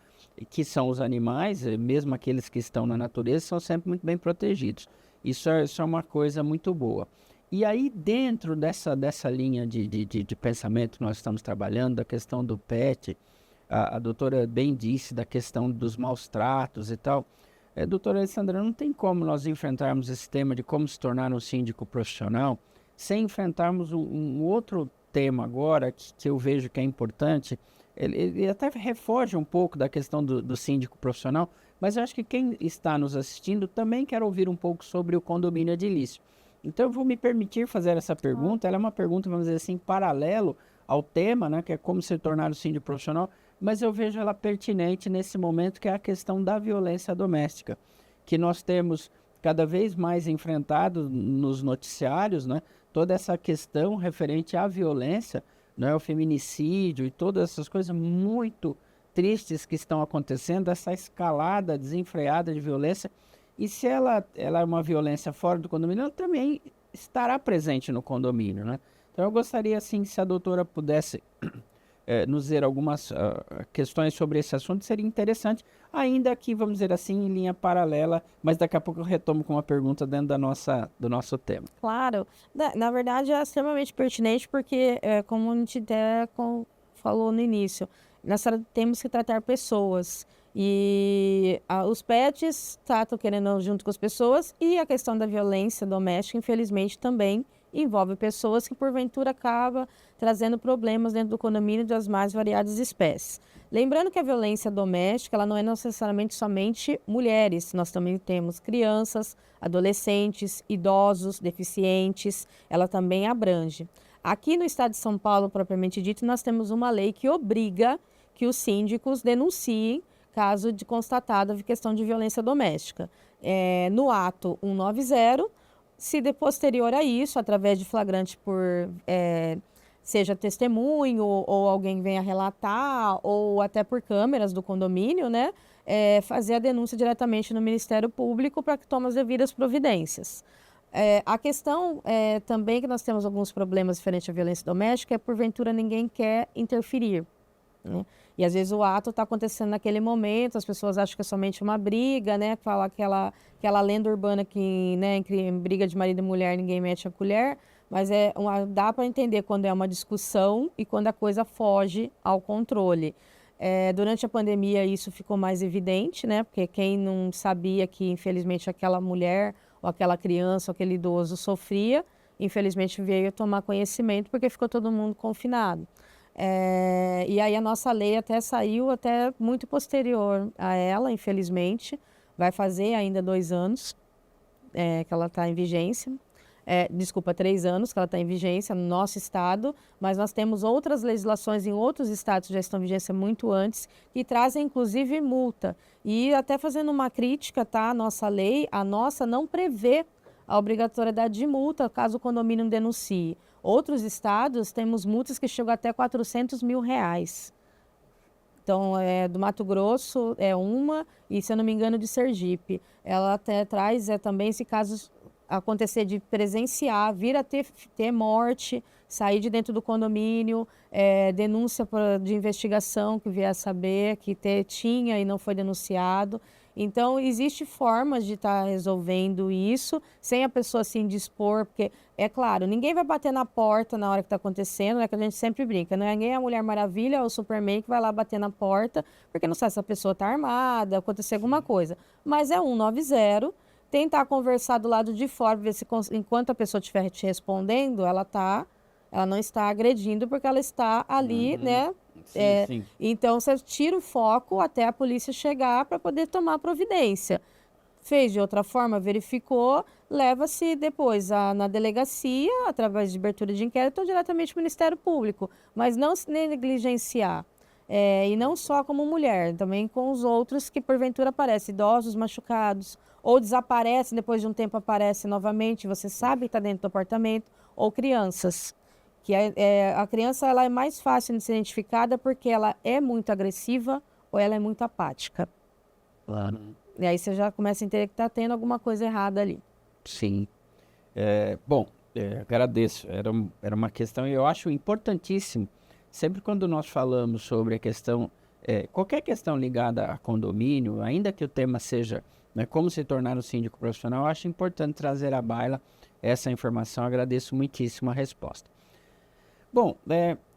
Que são os animais, mesmo aqueles que estão na natureza, são sempre muito bem protegidos. Isso é uma coisa muito boa. E aí, dentro dessa linha de pensamento que nós estamos trabalhando, da questão do pet, a doutora bem disse da questão dos maus tratos e tal. Doutora Alessandra, não tem como nós enfrentarmos esse tema de como se tornar um síndico profissional sem enfrentarmos um outro tema agora que eu vejo que é importante. Ele até refoge um pouco da questão do síndico profissional, mas eu acho que quem está nos assistindo também quer ouvir um pouco sobre o condomínio edilício. Então eu vou me permitir fazer essa pergunta. Ela é uma pergunta, vamos dizer assim, paralelo ao tema, né, que é como se tornar um síndico profissional, mas eu vejo ela pertinente nesse momento, que é a questão da violência doméstica, que nós temos cada vez mais enfrentado nos noticiários, né, toda essa questão referente à violência, né, o feminicídio e todas essas coisas muito tristes que estão acontecendo, essa escalada desenfreada de violência. E se ela é uma violência fora do condomínio, ela também estará presente no condomínio, né? Então eu gostaria, assim, se a doutora pudesse nos dizer algumas questões sobre esse assunto, seria interessante, ainda que, vamos dizer assim, em linha paralela, mas daqui a pouco eu retomo com uma pergunta dentro do nosso tema. Claro. Na verdade, é extremamente pertinente, porque, como a gente até falou no início, nós temos que tratar pessoas. E os pets tratam querendo junto com as pessoas, e a questão da violência doméstica, infelizmente, também envolve pessoas que porventura acabam trazendo problemas dentro do condomínio das mais variadas espécies. Lembrando que a violência doméstica, ela não é necessariamente somente mulheres, nós também temos crianças, adolescentes, idosos, deficientes, ela também abrange. Aqui no estado de São Paulo, propriamente dito, nós temos uma lei que obriga que os síndicos denunciem caso de constatada questão de violência doméstica. No ato 190, se de posterior a isso, através de flagrante seja testemunho ou alguém venha relatar ou até por câmeras do condomínio, né, fazer a denúncia diretamente no Ministério Público para que tome as devidas providências. A questão também que nós temos alguns problemas referente à violência doméstica é porventura ninguém quer interferir, né? E às vezes o ato está acontecendo naquele momento, as pessoas acham que é somente uma briga, né? Fala aquela lenda urbana que, né, em briga de marido e mulher ninguém mete a colher, mas dá para entender quando é uma discussão e quando a coisa foge ao controle. Durante a pandemia isso ficou mais evidente, né? Porque quem não sabia que infelizmente aquela mulher ou aquela criança ou aquele idoso sofria, infelizmente veio tomar conhecimento porque ficou todo mundo confinado. E aí a nossa lei até saiu até muito posterior a ela, infelizmente. Vai fazer ainda 2 anos que ela está em vigência. 3 anos que ela está em vigência no nosso estado, mas nós temos outras legislações em outros estados que já estão em vigência muito antes, que trazem inclusive multa. E até fazendo uma crítica, tá? A nossa lei, a nossa não prevê a obrigatoriedade de multa caso o condomínio denuncie. Outros estados temos multas que chegam até R$400 mil. Então, do Mato Grosso é uma, e se eu não me engano de Sergipe. Ela até traz também se caso acontecer de presenciar, vir a ter morte, sair de dentro do condomínio, denúncia de investigação que vier a saber que tinha e não foi denunciado. Então, existe formas de estar resolvendo isso sem a pessoa se indispor, porque, é claro, ninguém vai bater na porta na hora que está acontecendo, né, que a gente sempre brinca, não é ninguém a Mulher Maravilha ou o Superman que vai lá bater na porta, porque não sabe se a pessoa está armada, acontecer alguma coisa. Mas é 190, tentar conversar do lado de fora, ver se enquanto a pessoa estiver te respondendo, ela não está agredindo, porque ela está ali, né? Sim. Então, você tira o foco até a polícia chegar para poder tomar providência. Fez de outra forma, verificou, leva-se depois na delegacia, através de abertura de inquérito, ou diretamente ao Ministério Público, mas não se negligenciar. E não só como mulher, também com os outros que porventura aparecem, idosos machucados, ou desaparecem, depois de um tempo aparecem novamente, você sabe que está dentro do apartamento, ou crianças. Que a criança ela é mais fácil de ser identificada porque ela é muito agressiva ou ela é muito apática. Claro. E aí você já começa a entender que está tendo alguma coisa errada ali. Sim. Bom, agradeço. Era uma questão, e eu acho importantíssimo, sempre quando nós falamos sobre a questão, qualquer questão ligada a condomínio, ainda que o tema seja, né, como se tornar um síndico profissional, eu acho importante trazer à baila essa informação. Agradeço muitíssimo a resposta. Bom,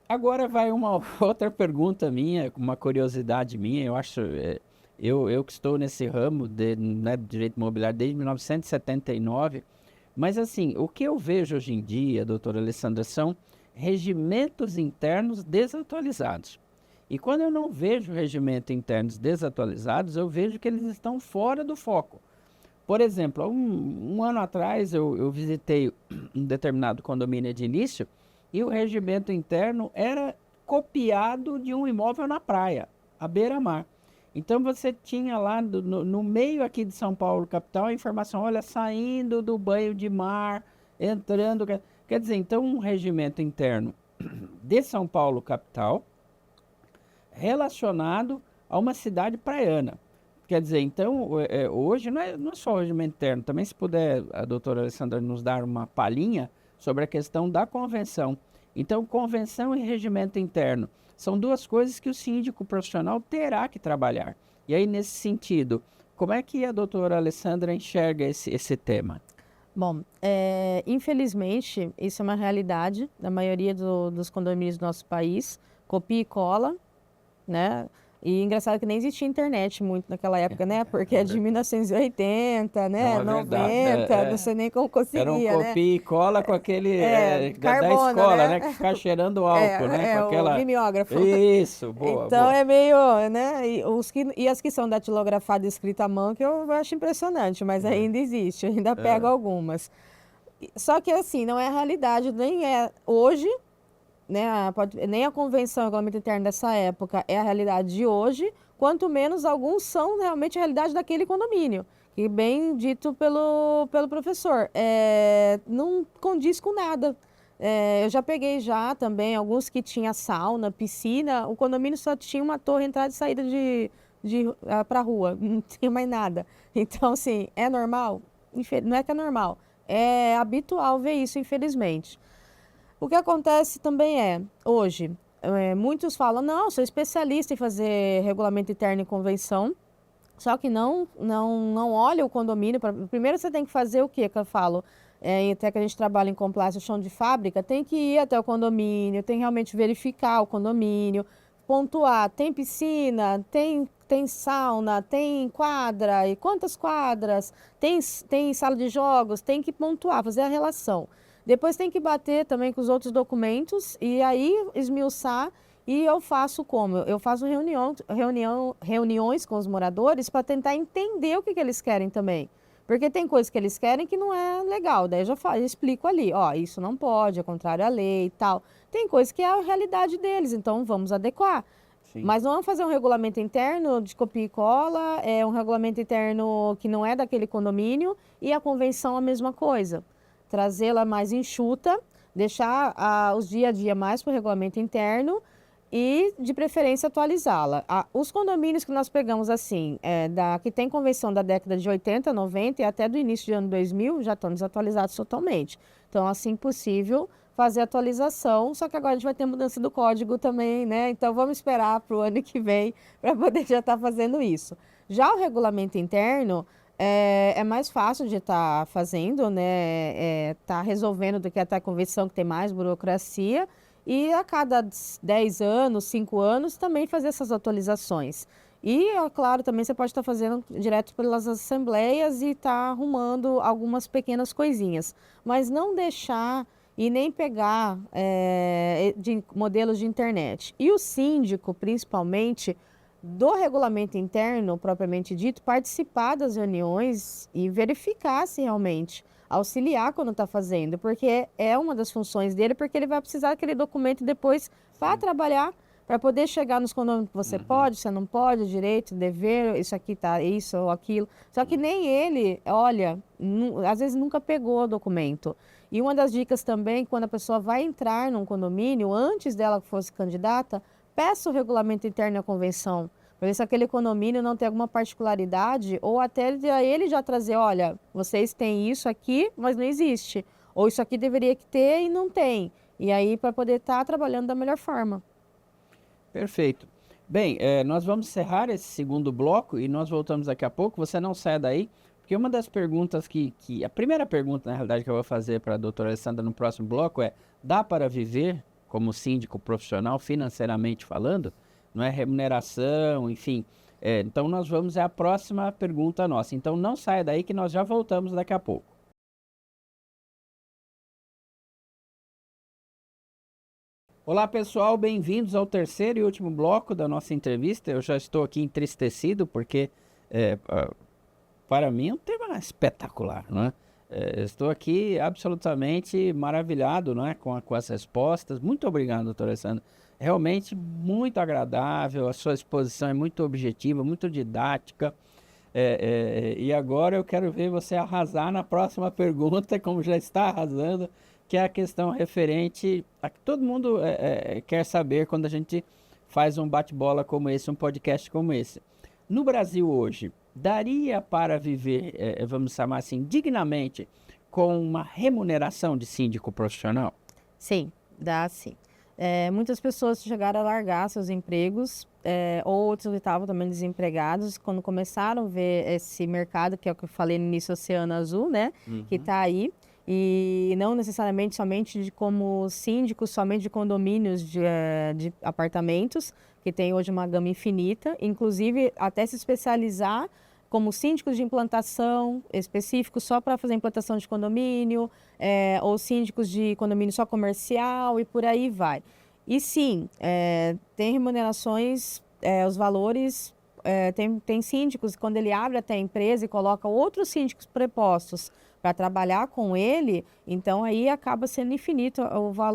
agora vai uma outra pergunta minha, uma curiosidade minha. Eu acho, eu que estou nesse ramo de direito imobiliário desde 1979, mas assim, o que eu vejo hoje em dia, doutora Alessandra, são regimentos internos desatualizados. E quando eu não vejo regimentos internos desatualizados, eu vejo que eles estão fora do foco. Por exemplo, um ano atrás eu visitei um determinado condomínio de início, e o regimento interno era copiado de um imóvel na praia, à beira-mar. Então você tinha lá no meio aqui de São Paulo, capital, a informação, olha, saindo do banho de mar, entrando... Quer dizer, então um regimento interno de São Paulo, capital, relacionado a uma cidade praiana. Quer dizer, então, hoje não é só o regimento interno, também se puder a doutora Alessandra nos dar uma palhinha sobre a questão da convenção. Então, convenção e regimento interno são duas coisas que o síndico profissional terá que trabalhar. E aí, nesse sentido, como é que a doutora Alessandra enxerga esse tema? Bom, infelizmente, isso é uma realidade da maioria dos condomínios do nosso país. Copia e cola, né? E engraçado que nem existia internet muito naquela época, né? Porque é de 1980, né? Não, é verdade. 90, não sei nem como Era um conseguia, né? copia e cola com aquele da Carbono, escola, né? né? Que ficar cheirando álcool, né? Com O aquela. mimeógrafo. Isso, boa, Então boa. é meio, né? E as que são datilografada e escrita à mão, que eu acho impressionante, mas ainda existe, eu ainda pego algumas. Só que assim, não é a realidade, nem é hoje, né? Nem a convenção, o regulamento interno dessa época é a realidade de hoje, quanto menos alguns são realmente a realidade daquele condomínio. E bem dito pelo professor, não condiz com nada. Eu já peguei já também alguns que tinha sauna, piscina, o condomínio só tinha uma torre entrada e saída para a rua, não tinha mais nada. Então, assim, é normal? Não é que é normal, é habitual ver isso, infelizmente. O que acontece também hoje, muitos falam, não, sou especialista em fazer regulamento interno e convenção, só que não olha o condomínio. Primeiro você tem que fazer o que eu falo? Até que a gente trabalha em compliance, chão de fábrica, tem que ir até o condomínio, tem que realmente verificar o condomínio, pontuar, tem piscina, tem sauna, tem quadra, e quantas quadras, tem sala de jogos, tem que pontuar, fazer a relação. Depois tem que bater também com os outros documentos e aí esmiuçar. E eu faço como? Eu faço reuniões com os moradores para tentar entender o que eles querem também. Porque tem coisas que eles querem que não é legal. Daí eu explico ali, ó, isso não pode, é contrário à lei e tal. Tem coisas que é a realidade deles, então vamos adequar. Sim. Mas não vamos fazer um regulamento interno de copia e cola, é um regulamento interno que não é daquele condomínio e a convenção a mesma coisa. Trazê-la mais enxuta, deixar os dia a dia mais para o regulamento interno e, de preferência, atualizá-la. Os condomínios que nós pegamos assim, que tem convenção da década de 80, 90 e até do início do ano 2000, já estão desatualizados totalmente. Então, assim possível, fazer atualização, só que agora a gente vai ter mudança do código também, né? Então, vamos esperar para o ano que vem para poder já estar fazendo isso. Já o regulamento interno é mais fácil de estar fazendo, né? Tá resolvendo do que até a convenção, que tem mais burocracia. E a cada 10 anos, 5 anos, também fazer essas atualizações. E, é claro, também você pode estar fazendo direto pelas assembleias e estar arrumando algumas pequenas coisinhas. Mas não deixar e nem pegar de modelos de internet. E o síndico, principalmente, do regulamento interno, propriamente dito, participar das reuniões e verificar se realmente auxiliar quando está fazendo, porque é uma das funções dele, porque ele vai precisar daquele documento depois para trabalhar, para poder chegar nos condomínios que você pode, você não pode, direito, dever, isso aqui tá, isso ou aquilo. Só que nem ele, olha, às vezes nunca pegou o documento. E uma das dicas também, quando a pessoa vai entrar num condomínio, antes dela fosse candidata, peça o regulamento interno e a convenção, para ver se aquele condomínio não tem alguma particularidade, ou até ele já trazer, olha, vocês têm isso aqui, mas não existe. Ou isso aqui deveria ter e não tem. E aí, para poder estar trabalhando da melhor forma. Perfeito. Bem, nós vamos encerrar esse segundo bloco e nós voltamos daqui a pouco. Você não sai daí, porque uma das perguntas a primeira pergunta, na realidade, que eu vou fazer para a doutora Alessandra no próximo bloco é: dá para viver como síndico profissional, financeiramente falando? Não é remuneração, enfim. Então nós vamos, é a próxima pergunta nossa. Então não saia daí que nós já voltamos daqui a pouco. Olá pessoal, bem-vindos ao terceiro e último bloco da nossa entrevista. Eu já estou aqui entristecido porque para mim é um tema espetacular, não é? Estou aqui absolutamente maravilhado, não é, com as respostas. Muito obrigado, doutora Alessandra. Realmente muito agradável, a sua exposição é muito objetiva, muito didática. E agora eu quero ver você arrasar na próxima pergunta, como já está arrasando, que é a questão referente a que todo mundo quer saber quando a gente faz um bate-bola como esse, um podcast como esse. No Brasil hoje, daria para viver, vamos chamar assim, dignamente, com uma remuneração de síndico profissional? Sim, dá sim. Muitas pessoas chegaram a largar seus empregos, outros estavam também desempregados, quando começaram a ver esse mercado, que é o que eu falei no início, Oceano Azul, né? Que está aí. e não necessariamente somente como síndicos, somente de condomínios de apartamentos, que tem hoje uma gama infinita, inclusive até se especializar como síndicos de implantação específicos só para fazer implantação de condomínio, ou síndicos de condomínio só comercial e por aí vai. E sim, tem remunerações, os valores, tem síndicos, quando ele abre até a empresa e coloca outros síndicos prepostos para trabalhar com ele, então aí acaba sendo infinito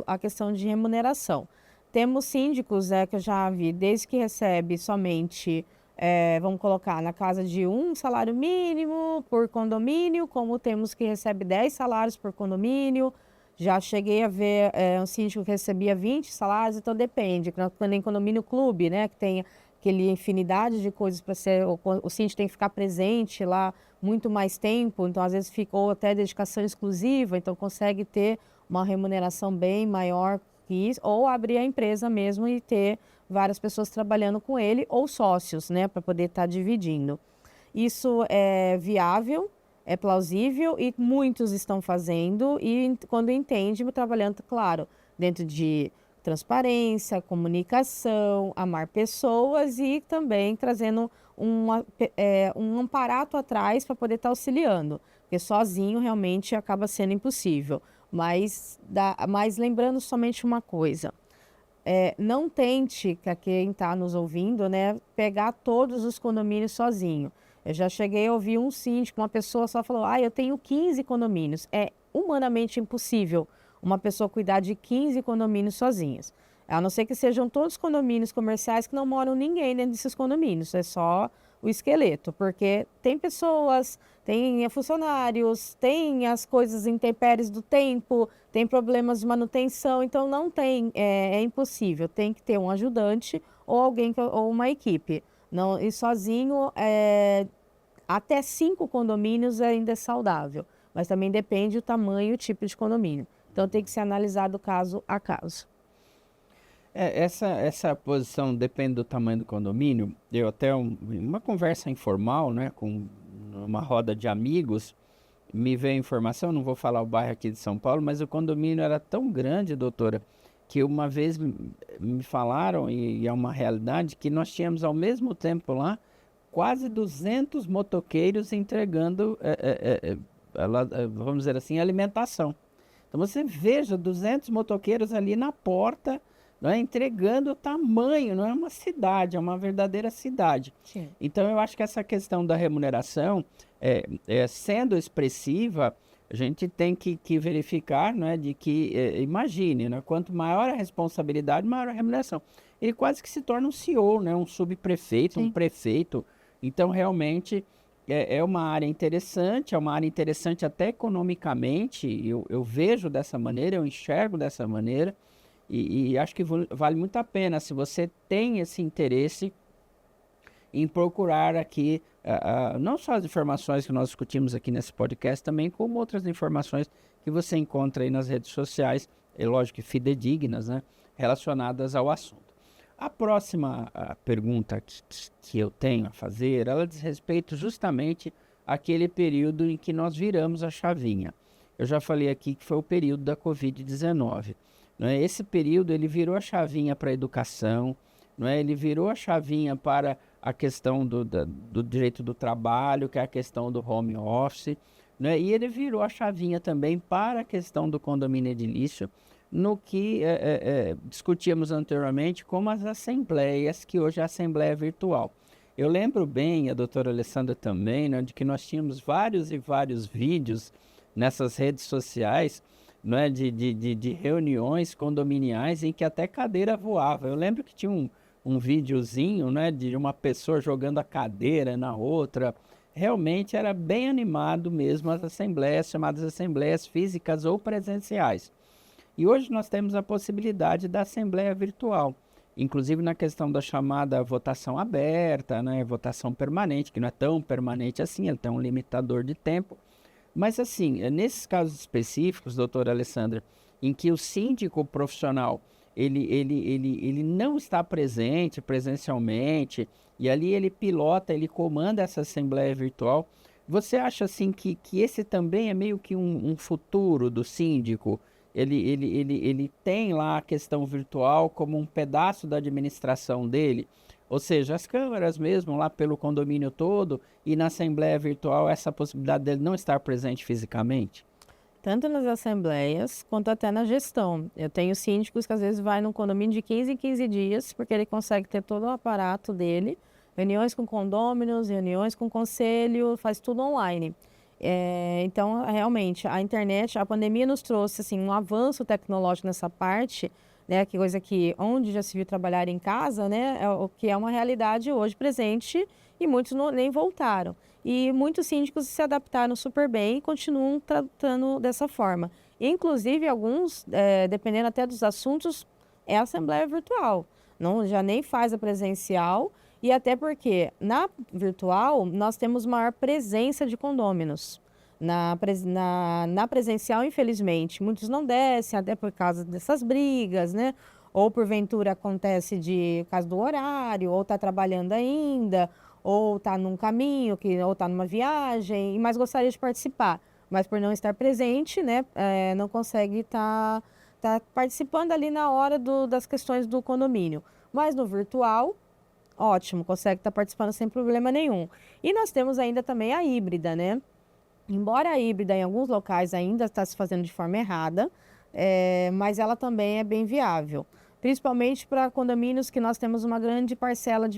a questão de remuneração. Temos síndicos que eu já vi, desde que recebe somente, vamos colocar, na casa de um salário mínimo por condomínio, como temos que recebe 10 salários por condomínio. Já cheguei a ver um síndico que recebia 20 salários, então depende. Quando em condomínio clube, né, que tem aquele infinidade de coisas para ser, o síndico tem que ficar presente lá muito mais tempo, então às vezes ficou até dedicação exclusiva, então consegue ter uma remuneração bem maior que isso, ou abrir a empresa mesmo e ter várias pessoas trabalhando com ele, ou sócios, né, para poder estar dividindo. Isso é viável, é plausível e muitos estão fazendo e quando entende, trabalhando, claro, dentro de transparência, comunicação, amar pessoas e também trazendo um aparato atrás para poder estar auxiliando, porque sozinho realmente acaba sendo impossível. Mas lembrando somente uma coisa, não tente, que quem está nos ouvindo, né, pegar todos os condomínios sozinho. Eu já cheguei a ouvir um síndico, uma pessoa só falou, eu tenho 15 condomínios. É humanamente impossível uma pessoa cuidar de 15 condomínios sozinhas. A não ser que sejam todos condomínios comerciais que não moram ninguém dentro desses condomínios, é só o esqueleto, porque tem pessoas, tem funcionários, tem as coisas intempéries do tempo, tem problemas de manutenção, então não tem, é impossível, tem que ter um ajudante ou alguém, ou uma equipe. Não, e sozinho, até 5 condomínios ainda é saudável, mas também depende do tamanho e o tipo de condomínio. Então tem que ser analisado caso a caso. Essa posição depende do tamanho do condomínio. Eu até uma conversa informal, né, com uma roda de amigos, me veio a informação, não vou falar o bairro aqui de São Paulo, mas o condomínio era tão grande, doutora, que uma vez me falaram, e é uma realidade, que nós tínhamos ao mesmo tempo lá quase 200 motoqueiros entregando, vamos dizer assim, alimentação. Então você veja 200 motoqueiros ali na porta, não é, entregando o tamanho, não é uma cidade, é uma verdadeira cidade. Sim. Então eu acho que essa questão da remuneração, sendo expressiva, a gente tem que verificar, não é, de que, imagine, né, quanto maior a responsabilidade, maior a remuneração. Ele quase que se torna um CEO, né, um subprefeito, Sim. um prefeito. Então realmente é uma área interessante, é uma área interessante até economicamente, eu vejo dessa maneira, eu enxergo dessa maneira, e acho que vale muito a pena, se você tem esse interesse em procurar aqui, não só as informações que nós discutimos aqui nesse podcast, também como outras informações que você encontra aí nas redes sociais, é lógico que fidedignas, né, relacionadas ao assunto. A próxima pergunta que eu tenho a fazer, ela diz respeito justamente àquele período em que nós viramos a chavinha. Eu já falei aqui que foi o período da Covid-19. Né? Esse período ele virou a chavinha para a educação, não é? Ele virou a chavinha para a questão do direito do trabalho, que é a questão do home office, né? E ele virou a chavinha também para a questão do condomínio edilício, no que discutíamos anteriormente, como as assembleias, que hoje é a assembleia virtual. Eu lembro bem, a doutora Alessandra também, né, de que nós tínhamos vários e vários vídeos nessas redes sociais, né, de reuniões condominiais em que até cadeira voava. Eu lembro que tinha um videozinho, né, de uma pessoa jogando a cadeira na outra. Realmente era bem animado mesmo as assembleias, chamadas assembleias físicas ou presenciais. E hoje nós temos a possibilidade da assembleia virtual, inclusive na questão da chamada votação aberta, né, votação permanente, que não é tão permanente assim, ele tem um limitador de tempo. Mas assim, nesses casos específicos, doutora Alessandra, em que o síndico profissional ele não está presente presencialmente, e ali ele pilota, ele comanda essa assembleia virtual, Você acha assim que esse também é meio que um futuro do síndico? Ele tem lá a questão virtual como um pedaço da administração dele? Ou seja, as câmeras mesmo lá pelo condomínio todo e na assembleia virtual essa possibilidade dele não estar presente fisicamente? Tanto nas assembleias quanto até na gestão. Eu tenho síndicos que às vezes vai num condomínio de 15 em 15 dias, porque ele consegue ter todo o aparato dele, reuniões com condôminos, reuniões com conselho, faz tudo online. Então, realmente, a internet, a pandemia nos trouxe assim, um avanço tecnológico nessa parte, né, que coisa que onde já se viu trabalhar em casa, né, é o que é uma realidade hoje presente e muitos nem voltaram. E muitos síndicos se adaptaram super bem e continuam tratando dessa forma. Inclusive, alguns, dependendo até dos assuntos, é a assembleia virtual. Não, já nem faz a presencial, e até porque na virtual nós temos maior presença de condôminos. Na presencial, infelizmente, muitos não descem, até por causa dessas brigas, né? Ou porventura acontece de caso do horário, ou está trabalhando ainda, ou está num caminho, ou está numa viagem, mas gostaria de participar. Mas por não estar presente, né, não consegue estar participando ali na hora das questões do condomínio. Mas no virtual, ótimo, consegue estar participando sem problema nenhum. E nós temos ainda também a híbrida, né? Embora a híbrida em alguns locais ainda está se fazendo de forma errada, mas ela também é bem viável. Principalmente para condomínios que nós temos uma grande parcela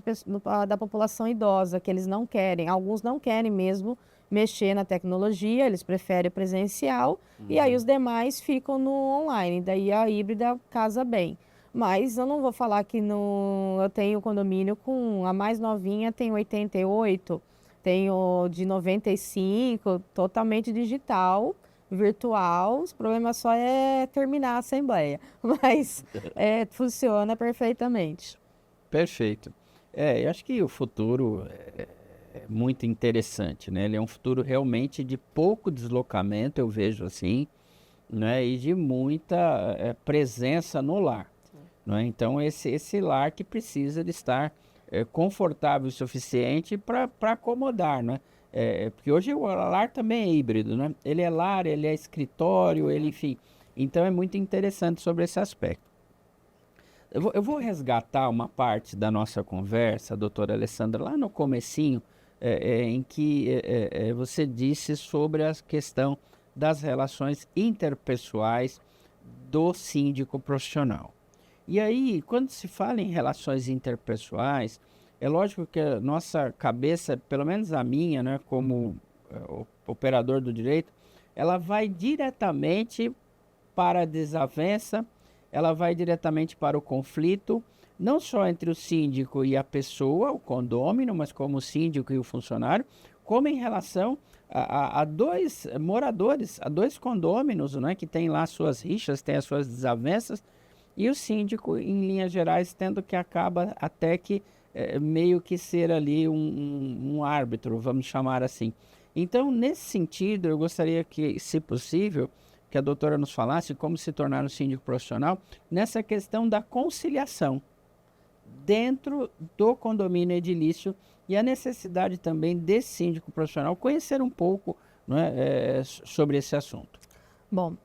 da população idosa, que eles não querem, alguns não querem mesmo mexer na tecnologia, eles preferem o presencial, e aí os demais ficam no online, daí a híbrida casa bem. Mas eu não vou falar que eu tenho condomínio com a mais novinha tem 88, tenho de 95, totalmente digital, virtual. O problema só é terminar a assembleia, mas funciona perfeitamente. Perfeito. Eu acho que o futuro é muito interessante, né? Ele é um futuro realmente de pouco deslocamento, eu vejo assim, né? E de muita presença no lar, né? Então, esse lar que precisa de estar confortável o suficiente para acomodar, né? Porque hoje o lar também é híbrido, né? Ele é lar, ele é escritório, ele, enfim. Então, é muito interessante sobre esse aspecto. Eu vou resgatar uma parte da nossa conversa, doutora Alessandra, lá no comecinho, em que você disse sobre a questão das relações interpessoais do síndico profissional. E aí, quando se fala em relações interpessoais, é lógico que a nossa cabeça, pelo menos a minha, né, como operador do direito, ela vai diretamente para a desavença, ela vai diretamente para o conflito, não só entre o síndico e a pessoa, o condômino, mas como o síndico e o funcionário, como em relação a dois moradores, a dois condôminos, né, que têm lá suas rixas, têm as suas desavenças, e o síndico, em linhas gerais, tendo que acaba até que meio que ser ali um árbitro, vamos chamar assim. Então, nesse sentido, eu gostaria que, se possível, que a doutora nos falasse como se tornar um síndico profissional nessa questão da conciliação dentro do condomínio edilício e a necessidade também desse síndico profissional conhecer um pouco, não é, sobre esse assunto. Bom,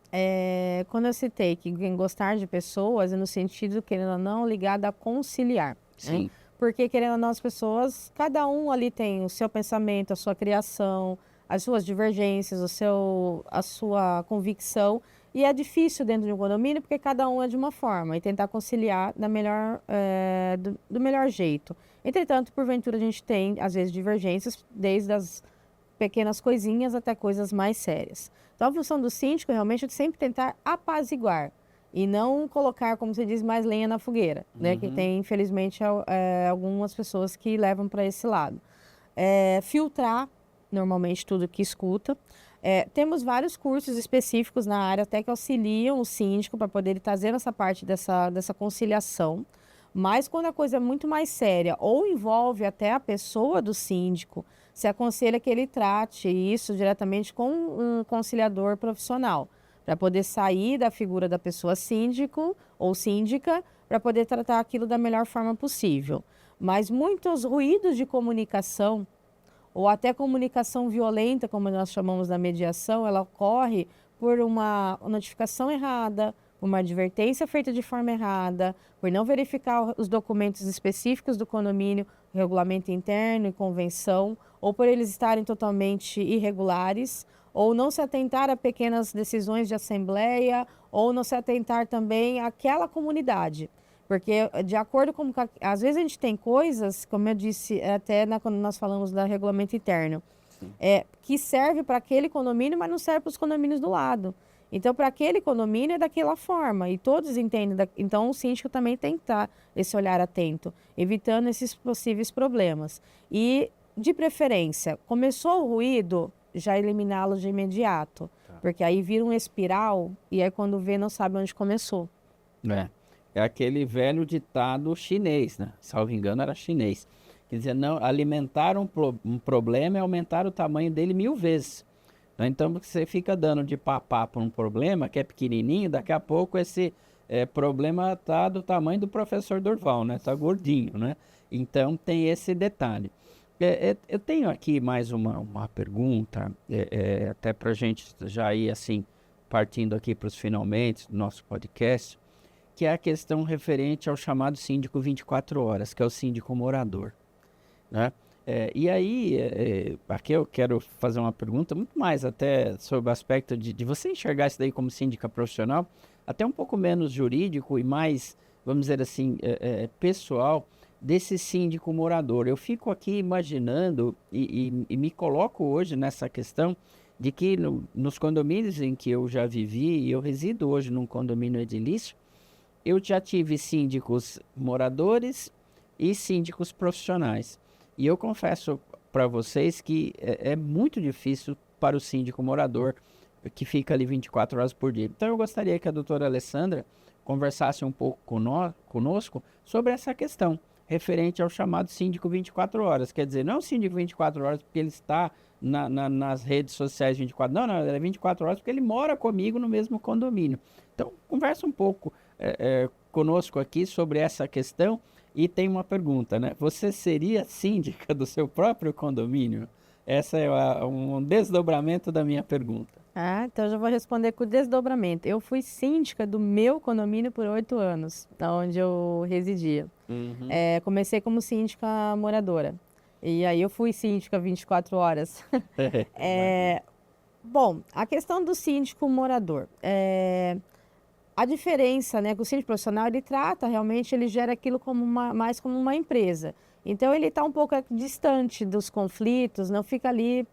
quando eu citei que gostar de pessoas, é no sentido, querendo ou não, ligado a conciliar. Sim. Né? Porque, querendo ou não, as pessoas, cada um ali tem o seu pensamento, a sua criação, as suas divergências, a sua convicção. E é difícil dentro de um condomínio porque cada um é de uma forma e tentar conciliar do melhor jeito. Entretanto, porventura, a gente tem, às vezes, divergências, desde as pequenas coisinhas até coisas mais sérias. Então, a função do síndico realmente é sempre tentar apaziguar e não colocar, como se diz, mais lenha na fogueira, né? Que tem, infelizmente, algumas pessoas que levam para esse lado. Filtrar, normalmente, tudo que escuta. Temos vários cursos específicos na área até que auxiliam o síndico para poder trazer essa parte dessa conciliação. Mas quando a coisa é muito mais séria ou envolve até a pessoa do síndico, se aconselha que ele trate isso diretamente com um conciliador profissional, para poder sair da figura da pessoa síndico ou síndica, para poder tratar aquilo da melhor forma possível. Mas muitos ruídos de comunicação ou até comunicação violenta, como nós chamamos da mediação, ela ocorre por uma notificação errada, por uma advertência feita de forma errada, por não verificar os documentos específicos do condomínio, regulamento interno e convenção, ou por eles estarem totalmente irregulares, ou não se atentar a pequenas decisões de assembleia, ou não se atentar também àquela comunidade. Porque, de acordo com... Às vezes a gente tem coisas, como eu disse, quando nós falamos do regulamento interno, que serve para aquele condomínio, mas não serve para os condomínios do lado. Então, para aquele condomínio é daquela forma, e todos entendem. Então, o síndico também tem que estar esse olhar atento, evitando esses possíveis problemas. E, de preferência, começou o ruído, já eliminá-lo de imediato. Porque aí vira uma espiral, e aí quando vê, não sabe onde começou. É aquele velho ditado chinês, né? Salvo engano, era chinês. Quer dizer, não, alimentar um problema é aumentar o tamanho dele 1000 vezes. Então, você fica dando de papá para um problema que é pequenininho, daqui a pouco esse problema está do tamanho do professor Durval, né? Está gordinho, né? Então, tem esse detalhe. Eu tenho aqui mais uma pergunta, até para a gente já ir assim, partindo aqui para os finalmente do nosso podcast, que é a questão referente ao chamado síndico 24 horas, que é o síndico morador, né? E aí, aqui eu quero fazer uma pergunta muito mais até sobre o aspecto de você enxergar isso daí como síndica profissional, até um pouco menos jurídico e mais, vamos dizer assim, pessoal, desse síndico morador. Eu fico aqui imaginando e me coloco hoje nessa questão de que nos condomínios em que eu já vivi, e eu resido hoje num condomínio edilício, eu já tive síndicos moradores e síndicos profissionais. E eu confesso para vocês que é muito difícil para o síndico morador que fica ali 24 horas por dia. Então eu gostaria que a doutora Alessandra conversasse um pouco conosco sobre essa questão referente ao chamado síndico 24 horas. Quer dizer, não é o síndico 24 horas porque ele está nas redes sociais 24 horas. Não, ele é 24 horas porque ele mora comigo no mesmo condomínio. Então, conversa um pouco conosco aqui sobre essa questão. E tem uma pergunta, né? Você seria síndica do seu próprio condomínio? Essa é um desdobramento da minha pergunta. Então eu já vou responder com o desdobramento. Eu fui síndica do meu condomínio por 8 anos, onde eu residia. Uhum. Comecei como síndica moradora. E aí eu fui síndica 24 horas. Bom, a questão do síndico morador. A diferença, né, que o síndico profissional, ele trata realmente, ele gera aquilo mais como uma empresa. Então, ele está um pouco distante dos conflitos, não fica ali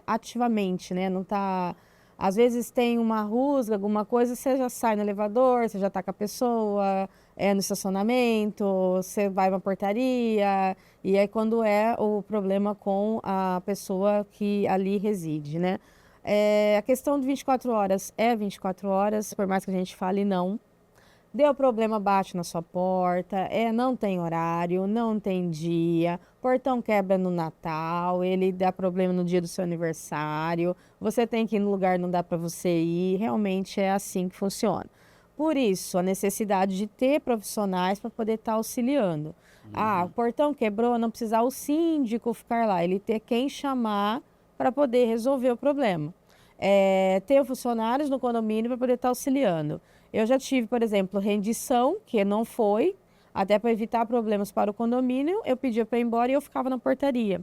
ativamente, né, não está... Às vezes tem uma rusga, alguma coisa, você já sai no elevador, você já está com a pessoa, no estacionamento, você vai para portaria, e aí quando é o problema com a pessoa que ali reside, né? A questão de 24 horas é 24 horas, por mais que a gente fale não. Deu problema, bate na sua porta, não tem horário, não tem dia, portão quebra no Natal, ele dá problema no dia do seu aniversário, você tem que ir no lugar, não dá para você ir, realmente é assim que funciona. Por isso, a necessidade de ter profissionais para poder estar auxiliando. O portão quebrou, não precisar o síndico ficar lá, ele ter quem chamar para poder resolver o problema. Ter funcionários no condomínio para poder estar auxiliando. Eu já tive, por exemplo, rendição, que não foi, até para evitar problemas para o condomínio, eu pedia para ir embora e eu ficava na portaria.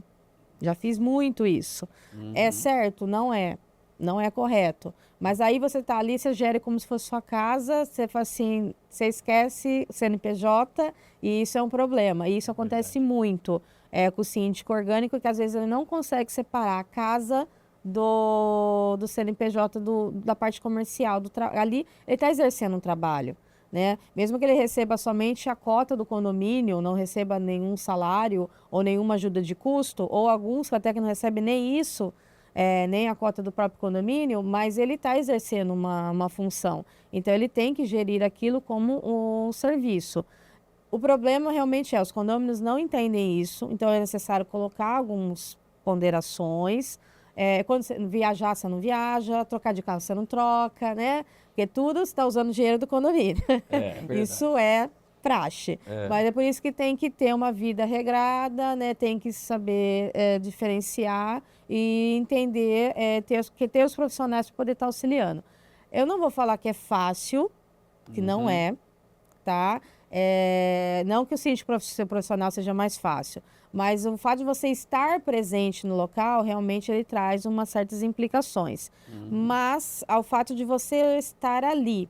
Já fiz muito isso. É certo? Não é. Não é correto. Mas aí você está ali, você gera como se fosse sua casa, você faz assim, você esquece CNPJ e isso é um problema. E isso acontece muito com o síndico orgânico, que às vezes ele não consegue separar a casa do CNPJ, da parte comercial. Ali ele está exercendo um trabalho, né? Mesmo que ele receba somente a cota do condomínio, não receba nenhum salário ou nenhuma ajuda de custo, ou alguns até que não recebem nem isso, nem a cota do próprio condomínio, mas ele está exercendo uma função. Então, ele tem que gerir aquilo como um serviço. O problema realmente os condomínios não entendem isso, então é necessário colocar algumas ponderações. Quando você viajar, você não viaja, trocar de carro, você não troca, né? Porque tudo você está usando dinheiro do condomínio. Isso é praxe. Mas é por isso que tem que ter uma vida regrada, né? Tem que saber diferenciar e entender, ter os profissionais para poder estar auxiliando. Eu não vou falar que é fácil, que não é, tá? Não que o síndico profissional seja mais fácil, mas o fato de você estar presente no local, realmente ele traz umas certas implicações. Mas, ao fato de você estar ali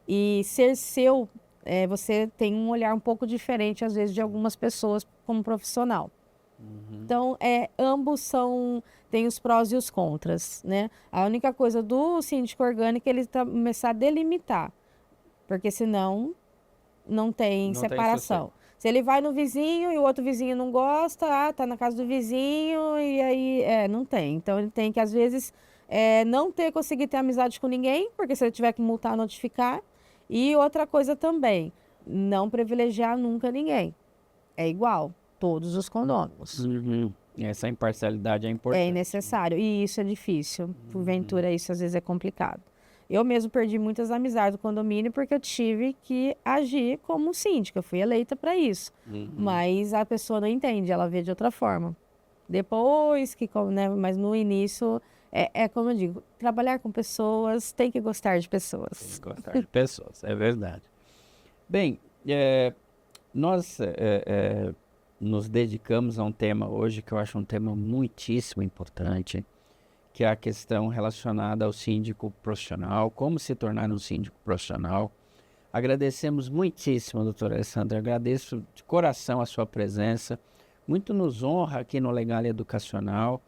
e ser seu, você tem um olhar um pouco diferente, às vezes, de algumas pessoas como profissional. Então, ambos têm os prós e os contras, né? A única coisa do síndico orgânico é ele começar a delimitar, porque senão não tem separação. Se ele vai no vizinho e o outro vizinho não gosta, tá na casa do vizinho e aí, não tem. Então, ele tem que, às vezes, não conseguir ter amizade com ninguém, porque se ele tiver que multar, notificar. E outra coisa também, não privilegiar nunca ninguém. É igual, todos os condôminos. Essa imparcialidade é É importante. necessário e isso é difícil. Porventura, isso às vezes é complicado. Eu mesmo perdi muitas amizades do condomínio porque eu tive que agir como síndica. Eu fui eleita para isso. Mas a pessoa não entende, ela vê de outra forma. Depois né, mas no início, como eu digo, trabalhar com pessoas, tem que gostar de pessoas. Tem que gostar de pessoas, é verdade. Bem, nós nos dedicamos a um tema hoje que eu acho um tema muitíssimo importante, que é a questão relacionada ao síndico profissional, como se tornar um síndico profissional. Agradecemos muitíssimo, doutora Alessandra, agradeço de coração a sua presença, muito nos honra aqui no Legal Educacional,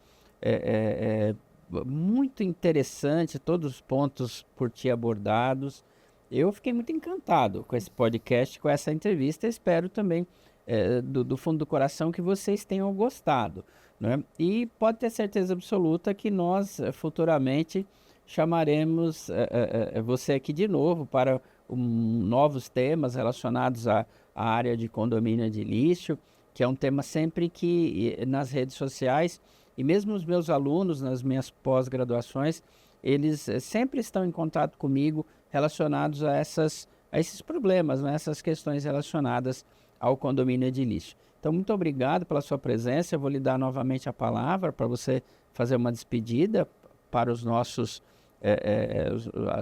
muito interessante todos os pontos por ti abordados. Eu fiquei muito encantado com esse podcast, com essa entrevista, espero também do fundo do coração que vocês tenham gostado. Né? E pode ter certeza absoluta que nós futuramente chamaremos você aqui de novo para novos temas relacionados à área de condomínio edilício, que é um tema sempre que nas redes sociais, e mesmo os meus alunos nas minhas pós-graduações, eles sempre estão em contato comigo relacionados a esses problemas, né? Essas questões relacionadas ao condomínio edilício. Então, muito obrigado pela sua presença. Eu vou lhe dar novamente a palavra para você fazer uma despedida para os nossos,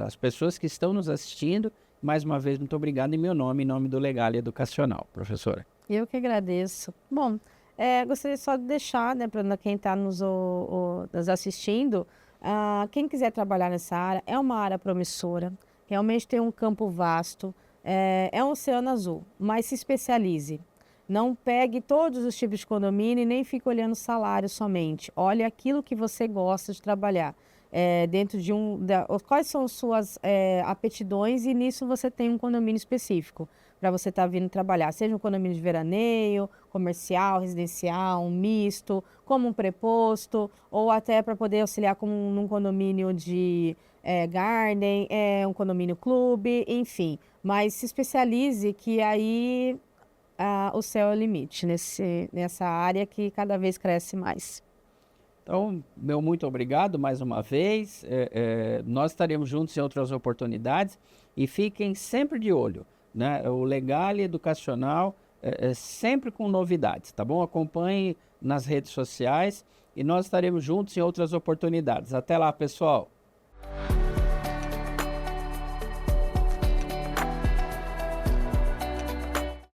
as pessoas que estão nos assistindo. Mais uma vez, muito obrigado em meu nome, em nome do Legal Educacional. Professora. Eu que agradeço. Bom, gostaria só de deixar, né, para quem está nos assistindo, quem quiser trabalhar nessa área, é uma área promissora, realmente tem um campo vasto, é um oceano azul, mas se especialize. Não pegue todos os tipos de condomínio e nem fique olhando salário somente. Olhe aquilo que você gosta de trabalhar. Dentro de quais são suas aptidões e nisso você tem um condomínio específico para você estar vindo trabalhar. Seja um condomínio de veraneio, comercial, residencial, um misto, como um preposto, ou até para poder auxiliar num condomínio de garden, um condomínio clube, enfim. Mas se especialize que aí o céu é o limite nessa área que cada vez cresce mais. Então, meu muito obrigado mais uma vez. Nós estaremos juntos em outras oportunidades e fiquem sempre de olho, né? O Legal Educacional sempre com novidades, tá bom? Acompanhe nas redes sociais e nós estaremos juntos em outras oportunidades. Até lá, pessoal!